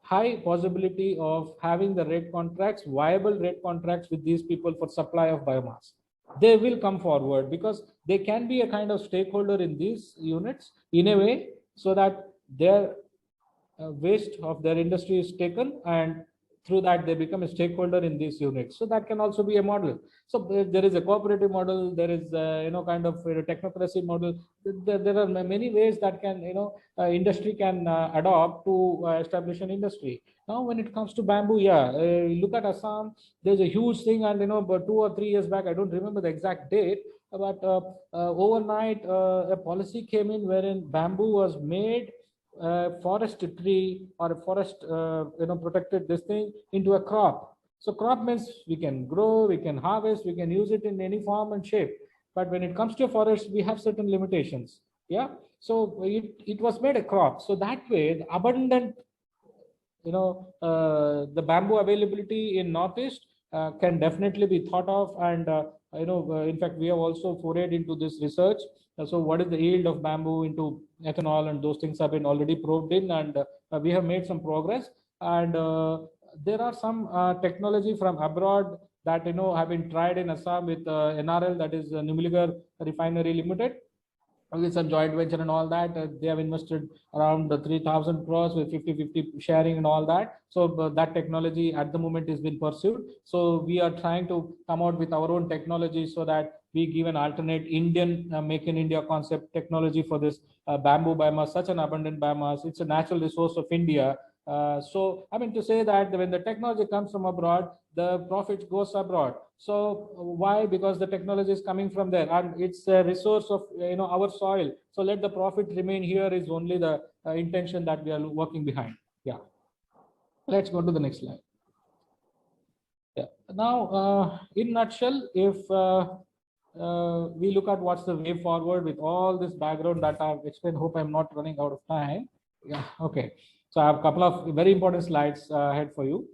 high possibility of having the rate contracts, viable rate contracts with these people for supply of biomass. They will come forward because they can be a kind of stakeholder in these units in a way, so that their waste of their industry is taken, and through that they become a stakeholder in these units. So that can also be a model. So there is a cooperative model, there is kind of a technocracy model. There are many ways that can industry can adopt to establish an industry. Now when it comes to bamboo, look at Assam. There's a huge thing, and but 2 or 3 years back, I don't remember the exact date, but overnight a policy came in wherein bamboo was made forest tree or a forest protected this thing into a crop. So crop means we can grow, we can harvest, we can use it in any form and shape. But when it comes to a forest, we have certain limitations. So it was made a crop. So that way the abundant the bamboo availability in Northeast can definitely be thought of. And in fact, we have also forayed into this research. So what is the yield of bamboo into ethanol, and those things have been already probed in, and we have made some progress. And there are some technology from abroad that have been tried in Assam with NRL, that is Numaligarh Refinery Limited, with some joint venture and all that. They have invested around 3,000 crores with 50-50 sharing and all that. So that technology at the moment is being pursued. So we are trying to come out with our own technology so that we give an alternate Indian make in India concept technology for this bamboo biomass, such an abundant biomass. It's a natural resource of India. So I mean to say that when the technology comes from abroad, the profit goes abroad. So why? Because the technology is coming from there, and it's a resource of our soil. So let the profit remain here is only the intention that we are working behind. Let's go to the next slide. Now in nutshell, if we look at what's the way forward with all this background that I've explained, hope I'm not running out of time. Okay. So I have a couple of very important slides ahead for you.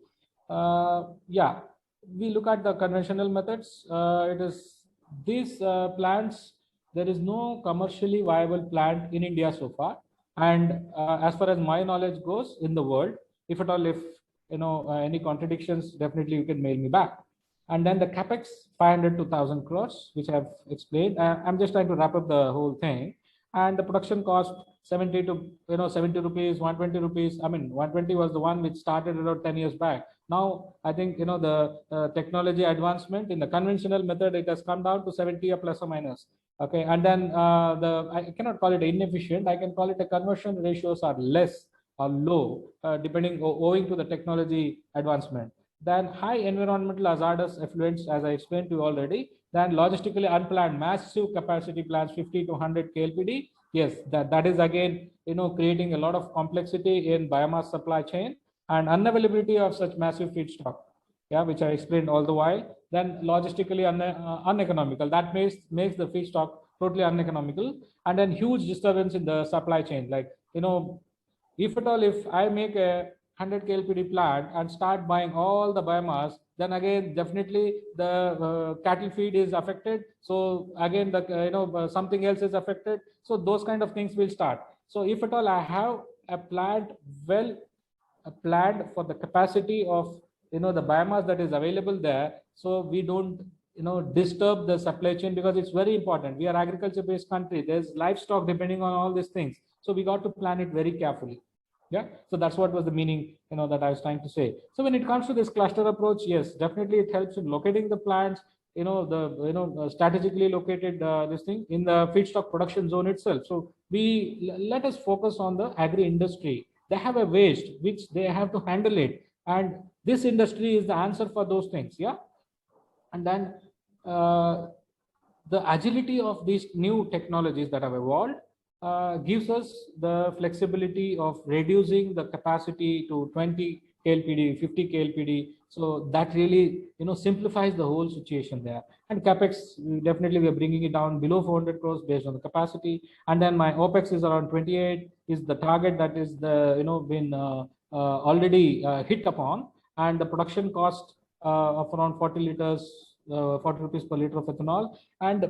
We look at the conventional methods. It is these plants. There is no commercially viable plant in India so far, and as far as my knowledge goes in the world. If at all, if any contradictions, definitely you can mail me back. And then the capex 500 to 1,000 crores, which I've explained. I'm just trying to wrap up the whole thing. And the production cost 70 to 70 rupees, 120 rupees. I mean, 120 was the one which started about 10 years back. Now I think the technology advancement in the conventional method, it has come down to 70 or plus or minus. Okay, and then I cannot call it inefficient. I can call it the conversion ratios are less or low, depending owing to the technology advancement. then high environmental hazardous effluents, as I explained to you already, then logistically unplanned massive capacity plants 50 to 100 KLPD. Yes, that is again, creating a lot of complexity in biomass supply chain and unavailability of such massive feedstock, yeah, which I explained all the while. Then logistically uneconomical, that makes the feedstock totally uneconomical, and then huge disturbance in the supply chain. Like, if at all, if I make a 100 KLPD plant and start buying all the biomass, then again, definitely the cattle feed is affected. So again, the something else is affected. So those kind of things will start. So if at all I have a plant well planned for the capacity of the biomass that is available there, so we don't disturb the supply chain, because it's very important. We are agriculture based country, there's livestock depending on all these things, so we got to plan it very carefully. Yeah, so that's what was the meaning that I was trying to say. So when it comes to this cluster approach, yes, definitely it helps in locating the plants, strategically located this thing in the feedstock production zone itself. So let us focus on the agri industry. They have a waste which they have to handle it, and this industry is the answer for those things. Yeah, and then the agility of these new technologies that have evolved gives us the flexibility of reducing the capacity to 20 KLPD, 50 KLPD. So that really simplifies the whole situation there. And capex, definitely we are bringing it down below 400 crores based on the capacity. And then my opex is around 28 is the target that is the been already hit upon, and the production cost of around 40 liters 40 rupees per liter of ethanol. And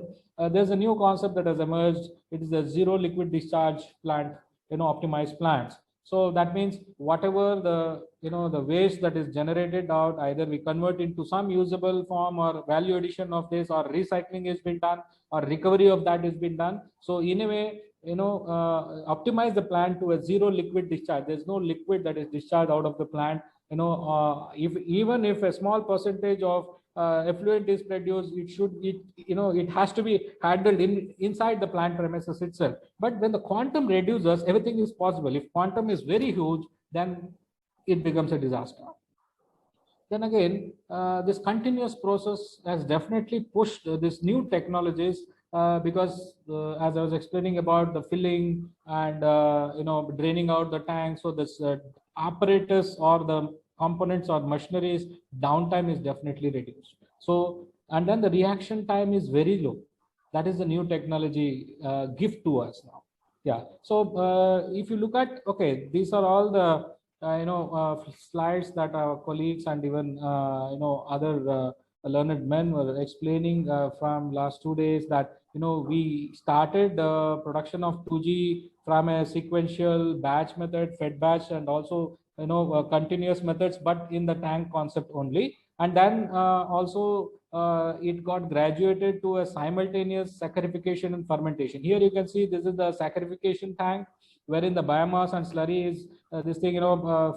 there's a new concept that has emerged. It is a zero liquid discharge plant, optimized plants. So that means whatever the waste that is generated out, either we convert into some usable form, or value addition of this, or recycling has been done, or recovery of that has been done. So in a way, optimize the plant to a zero liquid discharge. There's no liquid that is discharged out of the plant. Even if a small percentage of effluent is produced, it has to be handled inside the plant premises itself. But when the quantum reduces, everything is possible. If quantum is very huge, then it becomes a disaster. Then again, this continuous process has definitely pushed these new technologies, because as I was explaining about the filling and draining out the tank, so this apparatus or the components or machineries downtime is definitely reduced. So, and then the reaction time is very low. That is the new technology gift to us now. Yeah. So if you look at, okay, these are all the slides that our colleagues and even other learned men were explaining from last 2 days, that we started production of 2G from a sequential batch method, fed batch, and also continuous methods, but in the tank concept only. And then also it got graduated to a simultaneous saccharification and fermentation. Here you can see this is the saccharification tank, wherein the biomass and slurry is this thing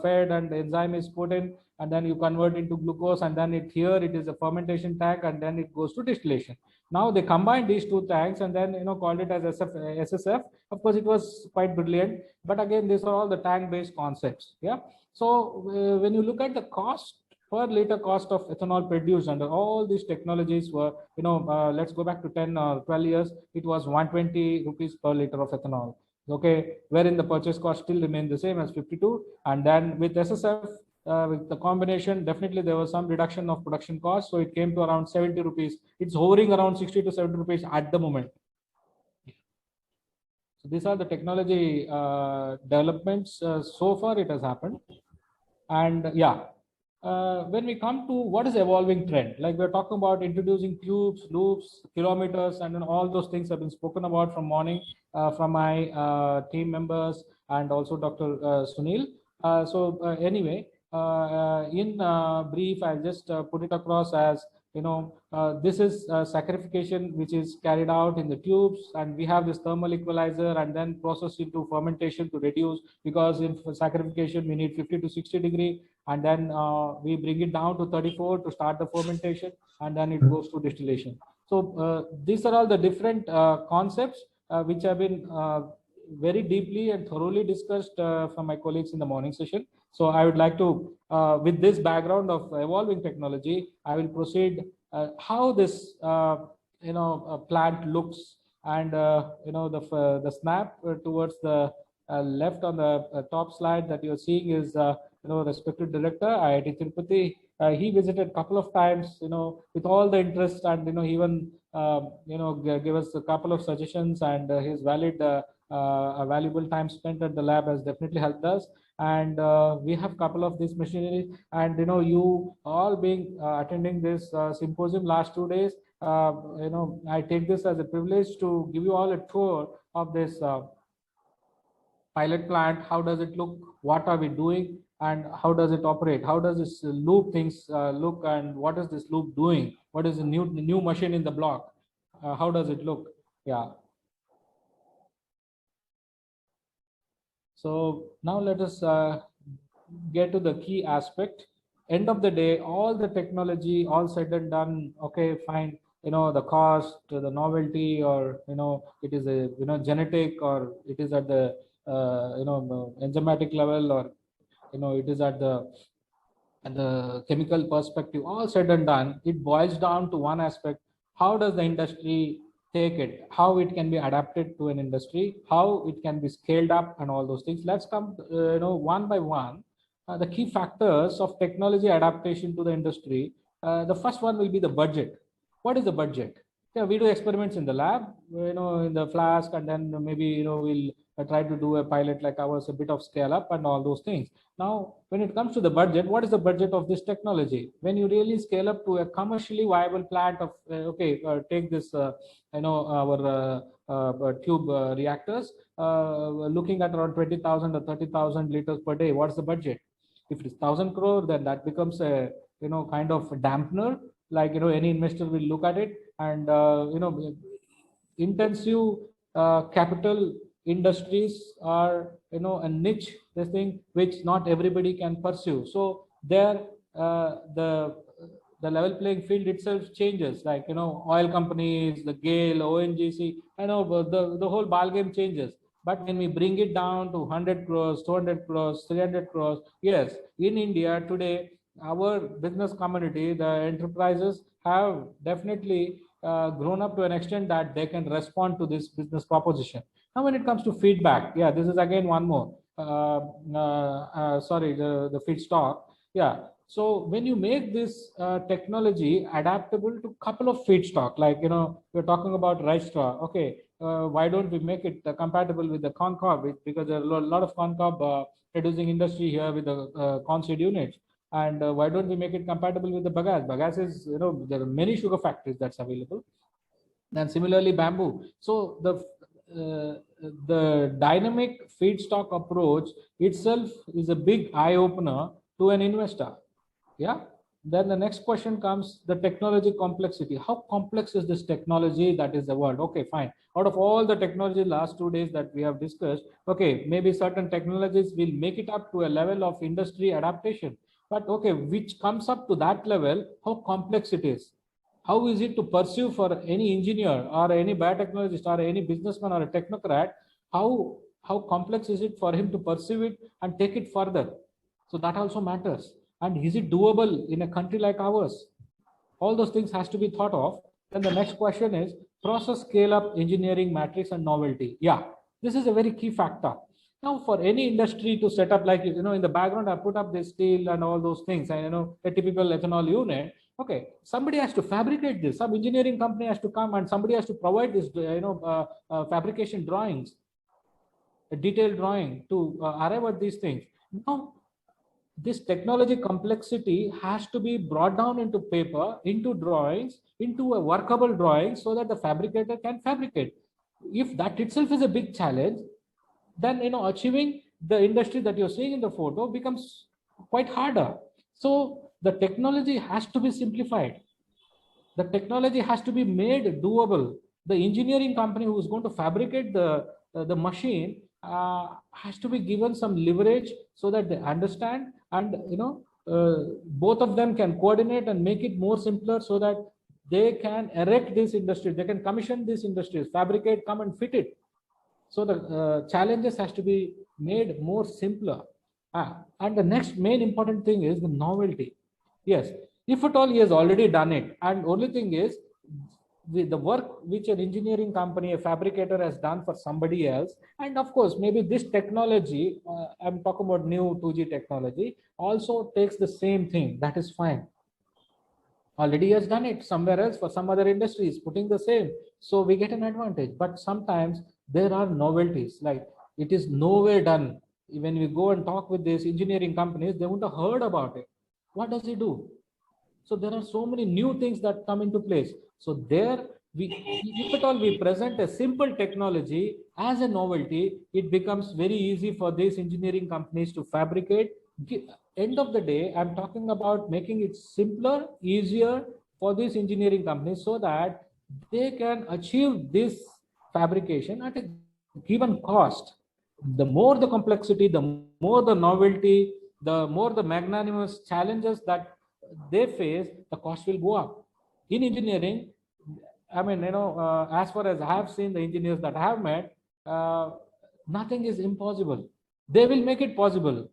fed, and the enzyme is put in, and then you convert into glucose, and then here it is a fermentation tank, and then it goes to distillation. Now they combined these two tanks and then called it as SSF. Of course, it was quite brilliant, but again, these are all the tank based concepts. Yeah. So when you look at the cost per liter cost of ethanol produced under all these technologies were, let's go back to 10 or 12 years, it was 120 rupees per liter of ethanol. Okay, wherein the purchase cost still remained the same as 52. And then with SSF, with the combination, definitely there was some reduction of production cost. So it came to around 70 rupees. It's hovering around 60 to 70 rupees at the moment. So these are the technology developments. So far it has happened. And yeah, when we come to what is evolving trend, like we're talking about introducing tubes, loops, kilometers, and then all those things have been spoken about from morning from my team members and also Dr. Sunil. So anyway, in brief, I'll just put it across as this is saccharification which is carried out in the tubes, and we have this thermal equalizer and then process into fermentation to reduce, because in saccharification we need 50 to 60 degree, and then we bring it down to 34 to start the fermentation, and then it goes to distillation. So these are all the different concepts which have been very deeply and thoroughly discussed from my colleagues in the morning session. So I would like to, with this background of evolving technology, I will proceed how this plant looks, and the snap towards the left on the top slide that you're seeing is respected director IIT Tirupati. He visited a couple of times, with all the interest, and even give us a couple of suggestions, and his a valuable time spent at the lab has definitely helped us. And we have a couple of these machinery, and you all being attending this symposium last 2 days, I take this as a privilege to give you all a tour of this pilot plant. How does it look? What are we doing? And how does it operate? How does this loop things look? And what is this loop doing? What is the new machine in the block? How does it look? Yeah. So now let us get to the key aspect. End of the day, all the technology, all said and done, okay, fine. The cost, the novelty, or it is a genetic, or it is at the enzymatic level, or it is at the chemical perspective. All said and done, it boils down to one aspect: how does the industry take it, how it can be adapted to an industry, how it can be scaled up, and all those things. Let's come one by one. The key factors of technology adaptation to the industry. The first one will be the budget. What is the budget? Yeah, we do experiments in the lab, in the flask, and then maybe we'll try to do a pilot like ours, a bit of scale up and all those things. Now, when it comes to the budget, what is the budget of this technology? When you really scale up to a commercially viable plant of, take this, our tube reactors, looking at around 20,000 or 30,000 liters per day. What's the budget? If it is 1,000 crore, then that becomes a, kind of a dampener. Like, any investor will look at it, and, intensive capital industries are a niche, this thing which not everybody can pursue. So there the level playing field itself changes. Like oil companies, the GAIL, ONGC, the whole ball game changes. But when we bring it down to 100 crores, 200 crores, 300 crores, yes, in India today, our business community, the enterprises have definitely grown up to an extent that they can respond to this business proposition. Now, when it comes to feedback, yeah, this is again one more. Sorry, the feedstock. Yeah. So when you make this technology adaptable to couple of feedstock, like we're talking about rice straw. Okay, why don't we make it compatible with the corn cob? Because there are a lot of corn cob producing industry here with the corn seed units. And why don't we make it compatible with the bagasse? Bagasse is, there are many sugar factories that's available. And similarly, bamboo. So the dynamic feedstock approach itself is a big eye opener to an investor. Yeah. Then the next question comes, the technology complexity. How complex is this technology that is evolved? Okay, fine. Out of all the technology last 2 days that we have discussed, okay, maybe certain technologies will make it up to a level of industry adaptation. But okay, which comes up to that level, how complex it is. How is it to pursue for any engineer or any biotechnologist or any businessman or a technocrat? How complex is it for him to pursue it and take it further? So that also matters. And is it doable in a country like ours? All those things has to be thought of. Then the next question is process scale up, engineering matrix, and novelty. Yeah, this is a very key factor. Now, for any industry to set up, like in the background, I put up this steel and all those things, and a typical ethanol unit. Okay, somebody has to fabricate this. Some engineering company has to come, and somebody has to provide this, fabrication drawings, a detailed drawing to arrive at these things. Now, this technology complexity has to be brought down into paper, into drawings, into a workable drawing, so that the fabricator can fabricate. If that itself is a big challenge, then achieving the industry that you're seeing in the photo becomes quite harder. So the technology has to be simplified. The technology has to be made doable. The engineering company who is going to fabricate the machine has to be given some leverage so that they understand, and both of them can coordinate and make it more simpler, so that they can erect this industry, they can commission these industries, fabricate, come and fit it. So the challenges has to be made more simpler. And the next main important thing is the novelty. Yes, if at all he has already done it, and only thing is the work which an engineering company, a fabricator has done for somebody else, and of course maybe this technology, I'm talking about new 2G technology, also takes the same thing. That is fine. Already has done it somewhere else for some other industries, putting the same, so we get an advantage. But sometimes there are novelties, like it is nowhere done. When we go and talk with these engineering companies, they wouldn't have heard about it. What does he do? So there are so many new things that come into place. So there, we, if at all we present a simple technology as a novelty, it becomes very easy for these engineering companies to fabricate. End of the day, I'm talking about making it simpler, easier for these engineering companies, so that they can achieve this fabrication at a given cost. The more the complexity, the more the novelty, the more the magnanimous challenges that they face, the cost will go up. In engineering, I mean, as far as I have seen the engineers that I have met, nothing is impossible. They will make it possible.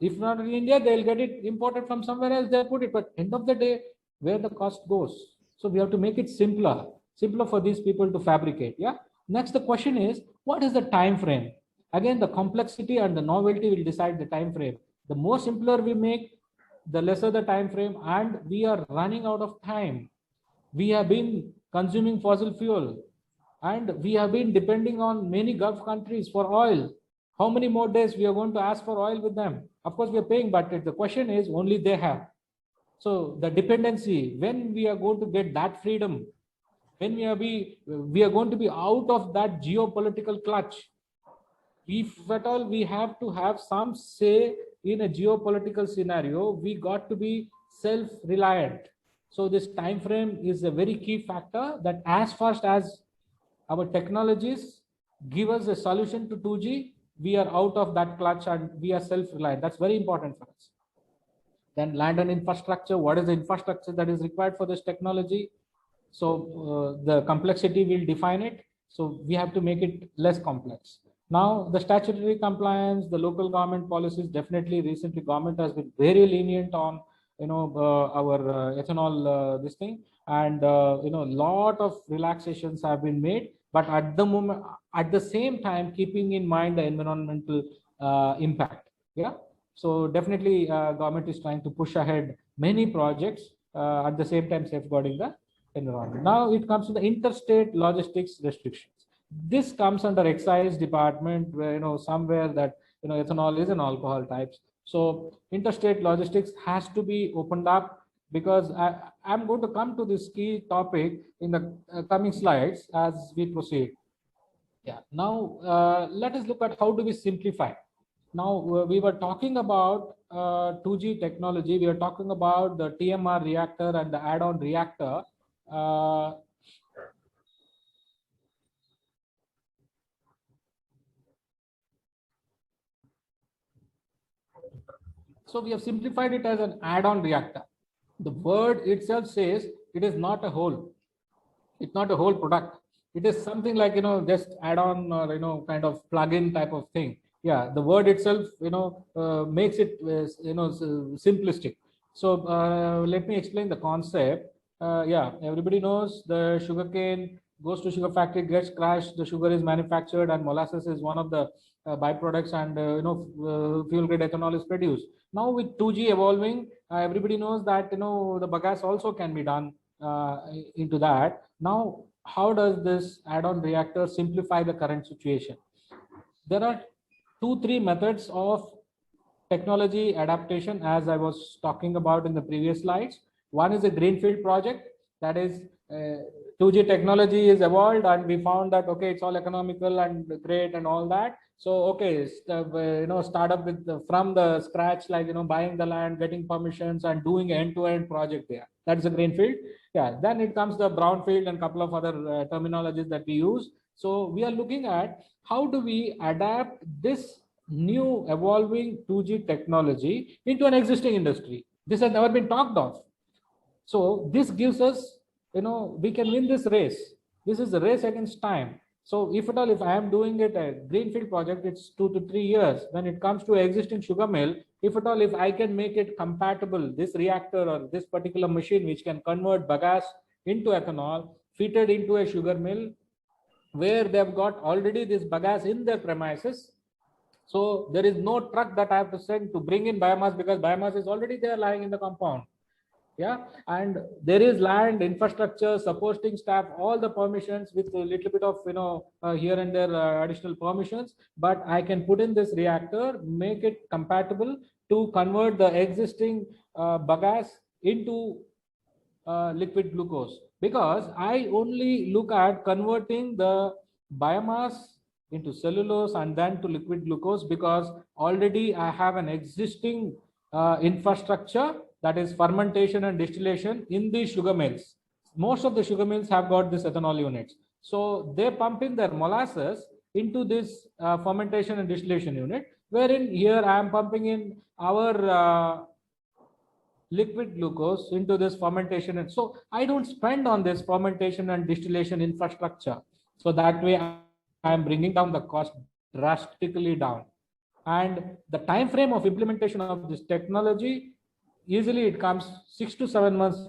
If not in India, they'll get it imported from somewhere else, they'll put it. But end of the day, where the cost goes. So we have to make it simpler for these people to fabricate. Yeah. Next, the question is, what is the time frame? Again, the complexity and the novelty will decide the time frame. The more simpler we make, the lesser the time frame, and we are running out of time. We have been consuming fossil fuel, and we have been depending on many Gulf countries for oil. How many more days we are going to ask for oil with them? Of course, we are paying, but the question is only they have. So the dependency, when we are going to get that freedom, when we are going to be out of that geopolitical clutch. If at all we have to have some say in a geopolitical scenario, we got to be self-reliant. So this time frame is a very key factor, that as fast as our technologies give us a solution to 2G, we are out of that clutch and we are self-reliant. That's very important for us. Then land and infrastructure. What is the infrastructure that is required for this technology? So the complexity will define it. So we have to make it less complex. Now, the statutory compliance, the local government policies, definitely recently government has been very lenient on, our ethanol, this thing. And, lot of relaxations have been made, but at the moment, at the same time, keeping in mind the environmental impact. Yeah. So definitely government is trying to push ahead many projects, at the same time safeguarding the environment. Now it comes to the interstate logistics restrictions. This comes under excise department, where somewhere that ethanol is an alcohol types. So interstate logistics has to be opened up, because I'm going to come to this key topic in the coming slides as we proceed. Yeah. Now let us look at how do we simplify. Now we were talking about 2G technology. We are talking about the TMR reactor and the add-on reactor. So we have simplified it as an add-on reactor. The word itself says it is not a whole. It's not a whole product. It is something like, just add-on or, kind of plug-in type of thing. Yeah, the word itself, makes it, simplistic. So let me explain the concept. Yeah, everybody knows the sugarcane goes to sugar factory, gets crushed, the sugar is manufactured, and molasses is one of the byproducts, and fuel grade ethanol is produced. Now with 2G evolving, everybody knows that the bagasse also can be done into that. Now, how does this add-on reactor simplify the current situation? There are 2-3 methods of technology adaptation, as I was talking about in the previous slides. One is a greenfield project, that is 2G technology is evolved and we found that, okay, it's all economical and great and all that. So, okay, start up with from the scratch, like, buying the land, getting permissions and doing end-to-end project there. That is a greenfield. Yeah, then it comes the brownfield and couple of other terminologies that we use. So we are looking at how do we adapt this new evolving 2G technology into an existing industry. This has never been talked of. So this gives us, we can win this race. This is a race against time. So if at all, if I am doing it a greenfield project, it's 2 to 3 years. When it comes to existing sugar mill, if at all, if I can make it compatible, this reactor or this particular machine which can convert bagasse into ethanol, fitted into a sugar mill where they've got already this bagasse in their premises. So there is no truck that I have to send to bring in biomass, because biomass is already there lying in the compound. Yeah, and there is land, infrastructure, supporting staff, all the permissions with a little bit of here and there additional permissions. But I can put in this reactor, make it compatible to convert the existing bagasse into liquid glucose, because I only look at converting the biomass into cellulose and then to liquid glucose, because already I have an existing infrastructure, that is fermentation and distillation in the sugar mills. Most of the sugar mills have got this ethanol units. So they pump in their molasses into this fermentation and distillation unit, wherein here I am pumping in our liquid glucose into this fermentation. And so I don't spend on this fermentation and distillation infrastructure. So that way I am bringing down the cost drastically down. And the time frame of implementation of this technology, easily it comes 6 to 7 months,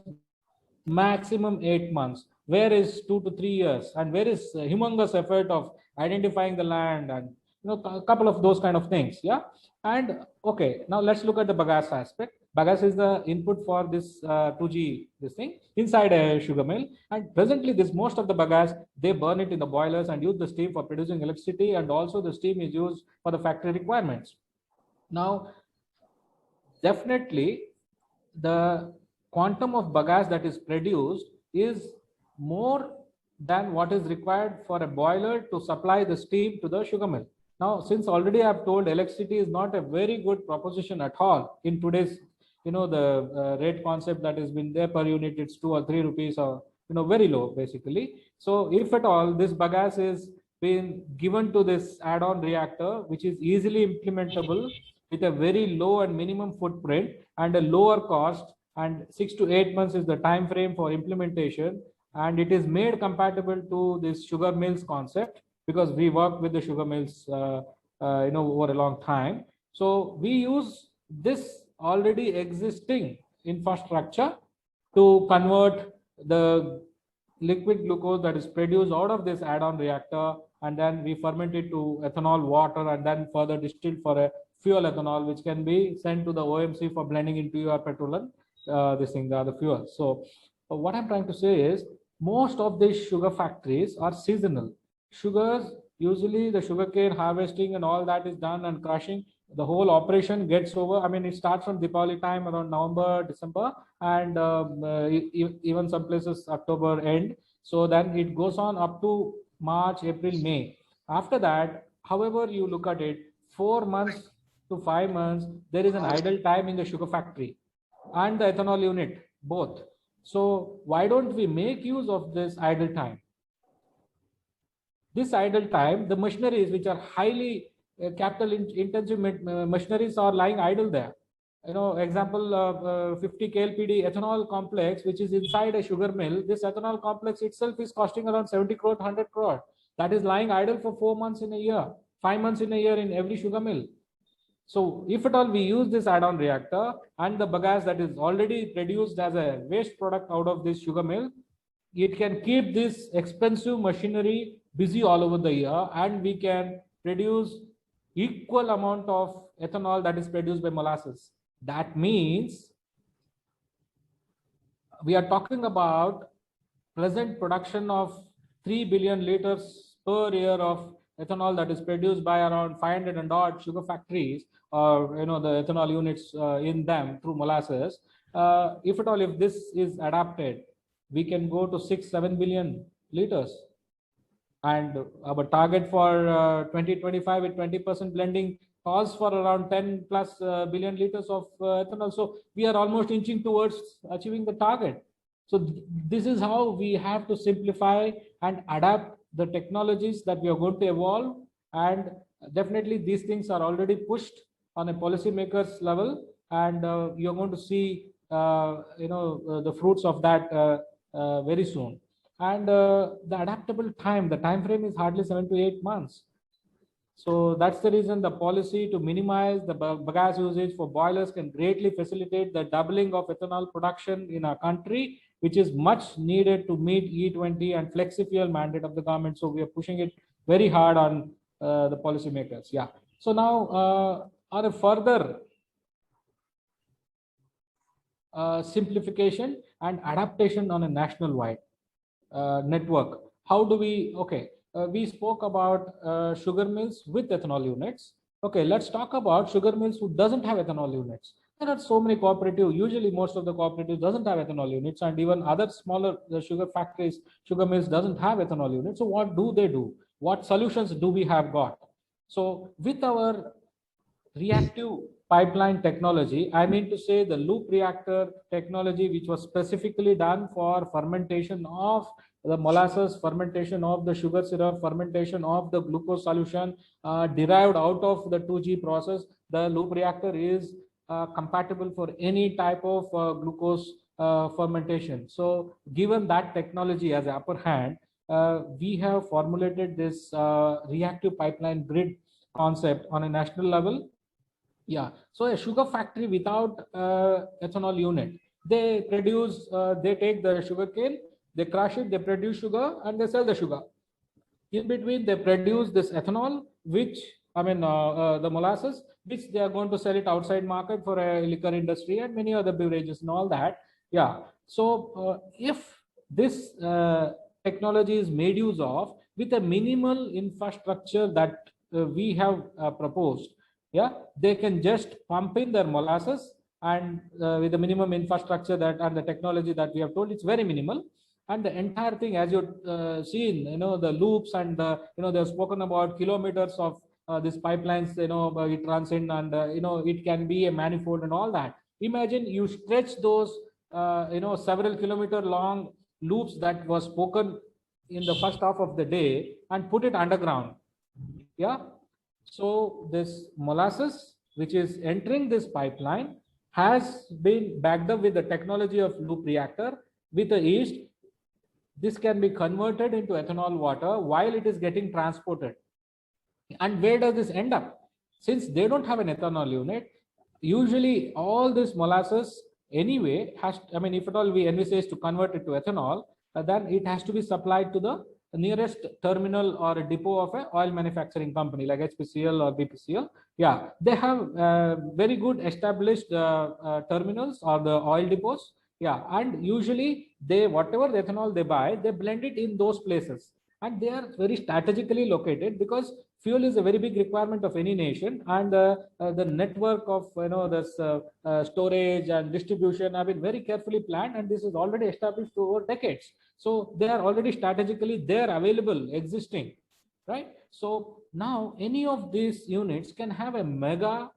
maximum 8 months. Where is 2 to 3 years? And where is humongous effort of identifying the land and a couple of those kind of things. Yeah. And okay, now let's look at the bagasse aspect. Bagasse is the input for this 2G, this thing inside a sugar mill. And presently, this most of the bagasse, they burn it in the boilers and use the steam for producing electricity, and also the steam is used for the factory requirements. Now, definitely, the quantum of bagasse that is produced is more than what is required for a boiler to supply the steam to the sugar mill. Now, since already I've told electricity is not a very good proposition at all in today's, the rate concept that has been there per unit, it's 2 or 3 rupees, or, very low basically. So if at all this bagasse is being given to this add-on reactor, which is easily implementable with a very low and minimum footprint and a lower cost, and 6 to 8 months is the time frame for implementation, and it is made compatible to this sugar mills concept, because we work with the sugar mills over a long time. So we use this already existing infrastructure to convert the liquid glucose that is produced out of this add-on reactor, and then we ferment it to ethanol water, and then further distilled for a fuel ethanol, which can be sent to the OMC for blending into your petrol and the other fuel. So what I'm trying to say is, most of these sugar factories are seasonal. Sugars, usually the sugarcane harvesting and all that is done, and crushing, the whole operation gets over. I mean, it starts from Diwali time around November, December, and even some places October end. So then it goes on up to March, April, May. After that, however you look at it, 4 months to 5 months, there is an idle time in the sugar factory and the ethanol unit, both. So why don't we make use of this idle time? This idle time, the machineries which are highly capital intensive machineries are lying idle there. Example, 50 KLPD ethanol complex, which is inside a sugar mill. This ethanol complex itself is costing around 70 crore, 100 crore. That is lying idle for 4 months in a year, 5 months in a year in every sugar mill. So if at all we use this add-on reactor and the bagasse that is already produced as a waste product out of this sugar mill, it can keep this expensive machinery busy all over the year, and we can produce equal amount of ethanol that is produced by molasses. That means we are talking about present production of 3 billion liters per year of ethanol that is produced by around 500 and odd sugar factories, or the ethanol units in them through molasses. If at all, if this is adapted, we can go to 6-7 billion liters, and our target for 2025 with 20% blending calls for around 10 plus billion liters of ethanol. So we are almost inching towards achieving the target. So this is how we have to simplify and adapt the technologies that we are going to evolve. And definitely these things are already pushed on a policymakers level, and you're going to see the fruits of that very soon. and the adaptable time, the time frame is hardly 7 to 8 months. So that's the reason the policy to minimize the bagasse usage for boilers can greatly facilitate the doubling of ethanol production in our country, which is much needed to meet E20 and flexi fuel mandate of the government. So we are pushing it very hard on the policymakers. Yeah. So now on a further simplification and adaptation on a national wide network. How do we, okay, we spoke about sugar mills with ethanol units. Okay, let's talk about sugar mills who doesn't have ethanol units. There are so many cooperative, usually most of the cooperatives doesn't have ethanol units, and even other smaller sugar factories, sugar mills doesn't have ethanol units. So what do they do? What solutions do we have got? So with our reactive pipeline technology, I mean to say the loop reactor technology, which was specifically done for fermentation of the molasses, fermentation of the sugar syrup, fermentation of the glucose solution derived out of the 2G process. The loop reactor is compatible for any type of glucose fermentation. So given that technology as upper hand, we have formulated this reactive pipeline grid concept on a national level. Yeah, so a sugar factory without ethanol unit, they produce, they take the sugar cane, they crush it, they produce sugar, and they sell the sugar. In between, they produce this ethanol, which the molasses, which they are going to sell it outside market for a liquor industry and many other beverages and all that. Yeah. So if this technology is made use of with a minimal infrastructure that we have proposed, yeah, they can just pump in their molasses, and with the minimum infrastructure that and the technology that we have told, it's very minimal. And the entire thing, as you've seen, the loops and they've spoken about kilometers of these pipelines, it runs in, and it can be a manifold and all that. Imagine you stretch those several kilometer long loops that was spoken in the first half of the day and put it underground. Yeah. So this molasses, which is entering this pipeline, has been backed up with the technology of loop reactor with the yeast. This can be converted into ethanol water while it is getting transported. And where does this end up? Since they don't have an ethanol unit, usually all this molasses anyway has, if at all we envisage to convert it to ethanol, then it has to be supplied to the nearest terminal or a depot of an oil manufacturing company like HPCL or BPCL. Yeah, they have very good established terminals or the oil depots. Yeah, and usually they, whatever the ethanol they buy, they blend it in those places, and they are very strategically located because fuel is a very big requirement of any nation, and the network of this storage and distribution have been very carefully planned, and this is already established over decades. So they are already strategically there, available, existing, right? So now any of these units can have a mega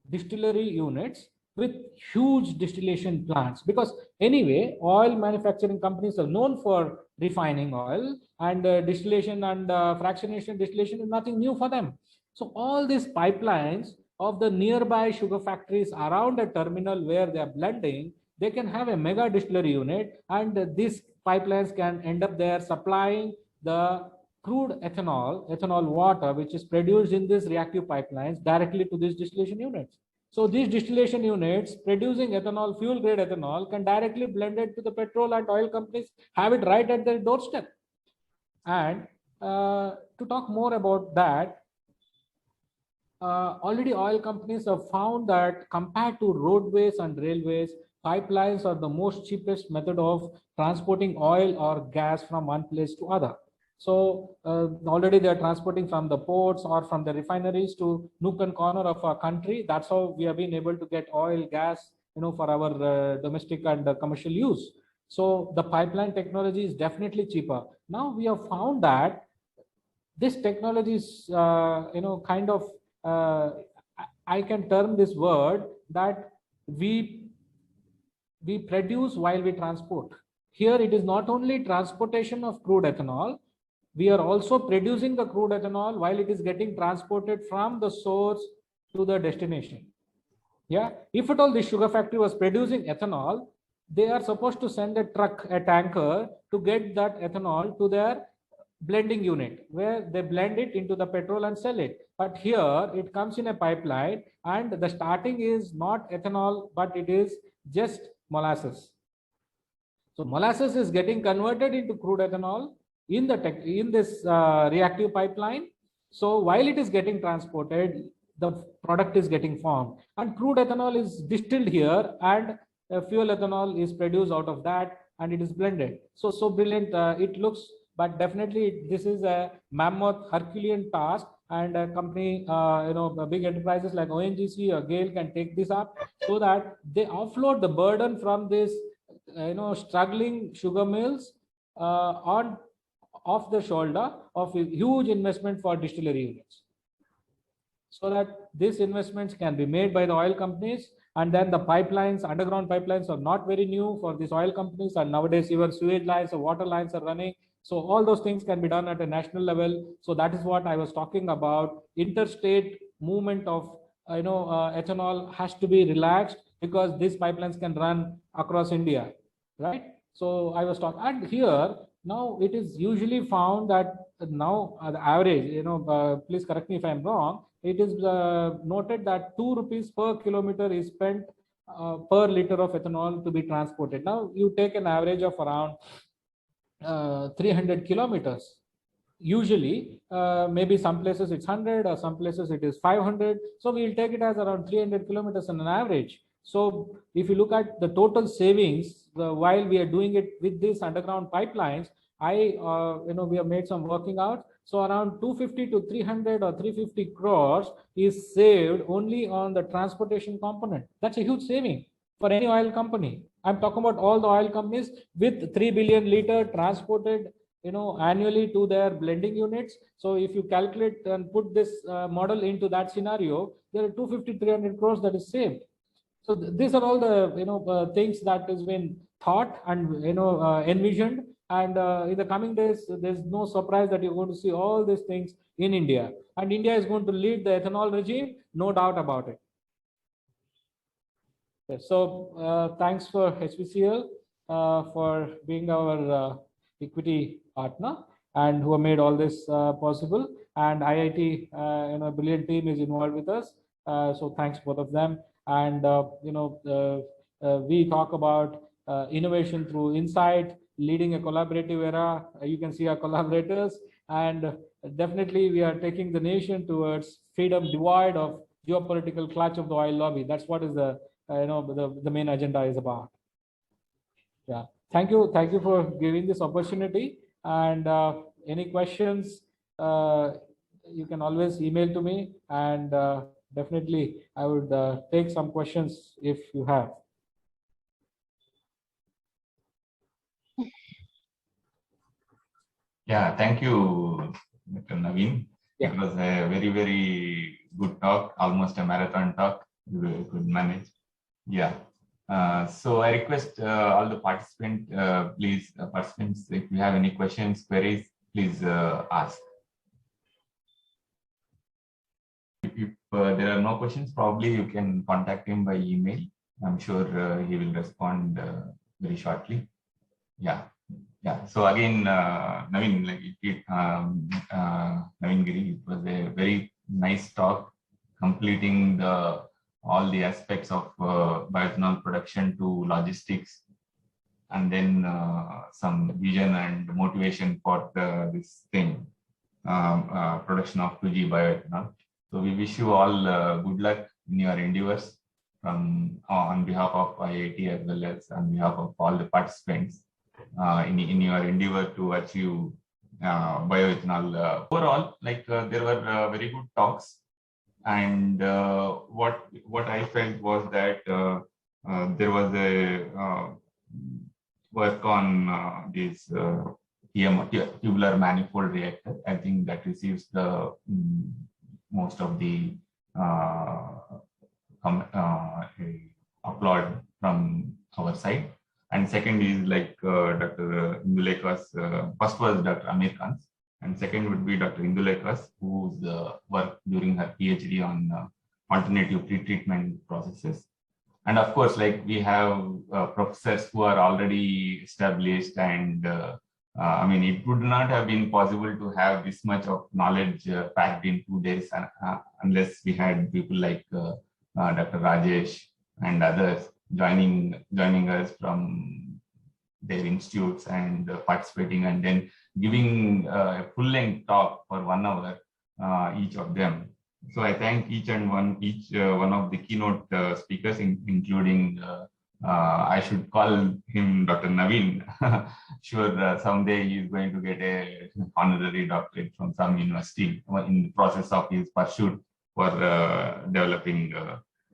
distillery units with huge distillation plants, because anyway oil manufacturing companies are known for refining oil, and distillation and fractionation distillation is nothing new for them. So all these pipelines of the nearby sugar factories around a terminal where they are blending, they can have a mega distillery unit, and these pipelines can end up there supplying the crude ethanol water, which is produced in these reactive pipelines directly to these distillation units. So these distillation units producing ethanol, fuel grade ethanol, can directly blend it to the petrol and oil companies, have it right at their doorstep. And to talk more about that, already oil companies have found that compared to roadways and railways, pipelines are the most cheapest method of transporting oil or gas from one place to other. So already they are transporting from the ports or from the refineries to nook and corner of our country. That's how we have been able to get oil, gas, for our domestic and commercial use. So the pipeline technology is definitely cheaper. Now we have found that this technology is, kind of, I can term this word that we produce while we transport. Here it is not only transportation of crude ethanol, we are also producing the crude ethanol while it is getting transported from the source to the destination. Yeah, if at all the sugar factory was producing ethanol, they are supposed to send a truck, a tanker, to get that ethanol to their blending unit where they blend it into the petrol and sell it. But here it comes in a pipeline, and the starting is not ethanol, but it is just molasses. So molasses is getting converted into crude ethanol in this reactive pipeline. So while it is getting transported, the product is getting formed, and crude ethanol is distilled here, and fuel ethanol is produced out of that, and it is blended. So brilliant it looks, but definitely this is a mammoth Herculean task, and a company, big enterprises like ONGC or GAIL can take this up, so that they offload the burden from this struggling sugar mills on off the shoulder of a huge investment for distillery units, so that these investments can be made by the oil companies. And then the pipelines, underground pipelines, are not very new for these oil companies, and nowadays even sewage lines or water lines are running. So all those things can be done at a national level. So that is what I was talking about. Interstate movement of ethanol has to be relaxed, because these pipelines can run across India, right? So I was talking, and here now it is usually found that now the average, please correct me if I'm wrong, it is noted that 2 rupees per kilometer is spent per liter of ethanol to be transported. Now you take an average of around 300 kilometers. Usually, maybe some places it's 100, or some places it is 500. So we'll take it as around 300 kilometers on an average. So if you look at the total savings while we are doing it with these underground pipelines, we have made some working out. So around 250 to 300 or 350 crores is saved only on the transportation component. That's a huge saving for any oil company. I'm talking about all the oil companies with 3 billion liter transported annually to their blending units. So if you calculate and put this model into that scenario, there are 250, 300 crores that is saved. So these are all the things that has been thought and envisioned. And in the coming days, there's no surprise that you're going to see all these things in India. And India is going to lead the ethanol regime, no doubt about it. Okay, so thanks for HPCL for being our equity partner, and who have made all this possible. And IIT, brilliant team is involved with us. So thanks both of them. And we talk about innovation through insight, leading a collaborative era. You can see our collaborators, and definitely we are taking the nation towards freedom devoid of geopolitical clutch of the oil lobby. That's what is the the main agenda is about. Yeah, thank you for giving this opportunity. And any questions, you can always email to me, and definitely I would take some questions if you have. Yeah, thank you, Dr. Naveen. Yeah. It was a very, very good talk, almost a marathon talk. You could manage. Yeah. So I request all the participants, participants, if you have any questions, queries, please ask. If there are no questions, probably you can contact him by email. I'm sure he will respond very shortly. Yeah. Yeah. So again, Naveen, Naveen Giri, it was a very nice talk, completing all the aspects of bioethanol production to logistics, and then some vision and motivation for this thing, production of 2G bioethanol. So we wish you all good luck in your endeavors on behalf of IIT, as well as on behalf of all the participants in your endeavor to achieve bioethanol. Overall, there were very good talks, and what I felt was that there was a work on this tubular manifold reactor. I think that receives the most of the applaud from our side. And second is Dr. Indulekha's, first was Dr. Amir Khan's, and second would be Dr. Indulekha's, whose work during her PhD on alternative pretreatment processes. and of course, like we have professors who are already established, and I mean, it would not have been possible to have this much of knowledge packed in 2 days unless we had people like Dr. Rajesh and others joining us from their institutes and participating, and then giving a full-length talk for 1 hour each of them. So I thank each one of the keynote speakers, including I should call him Dr. Naveen. Sure, someday he is going to get a honorary doctorate from some university in the process of his pursuit for developing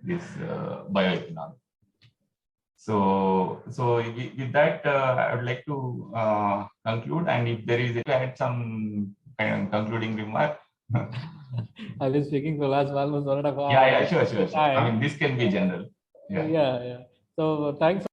this bioethanol. So with that, I would like to conclude. And if there is, add some kind of concluding remark. I've been speaking for the last almost 1.5 hours. Yeah, sure. I mean, this can be general. Yeah. So thanks.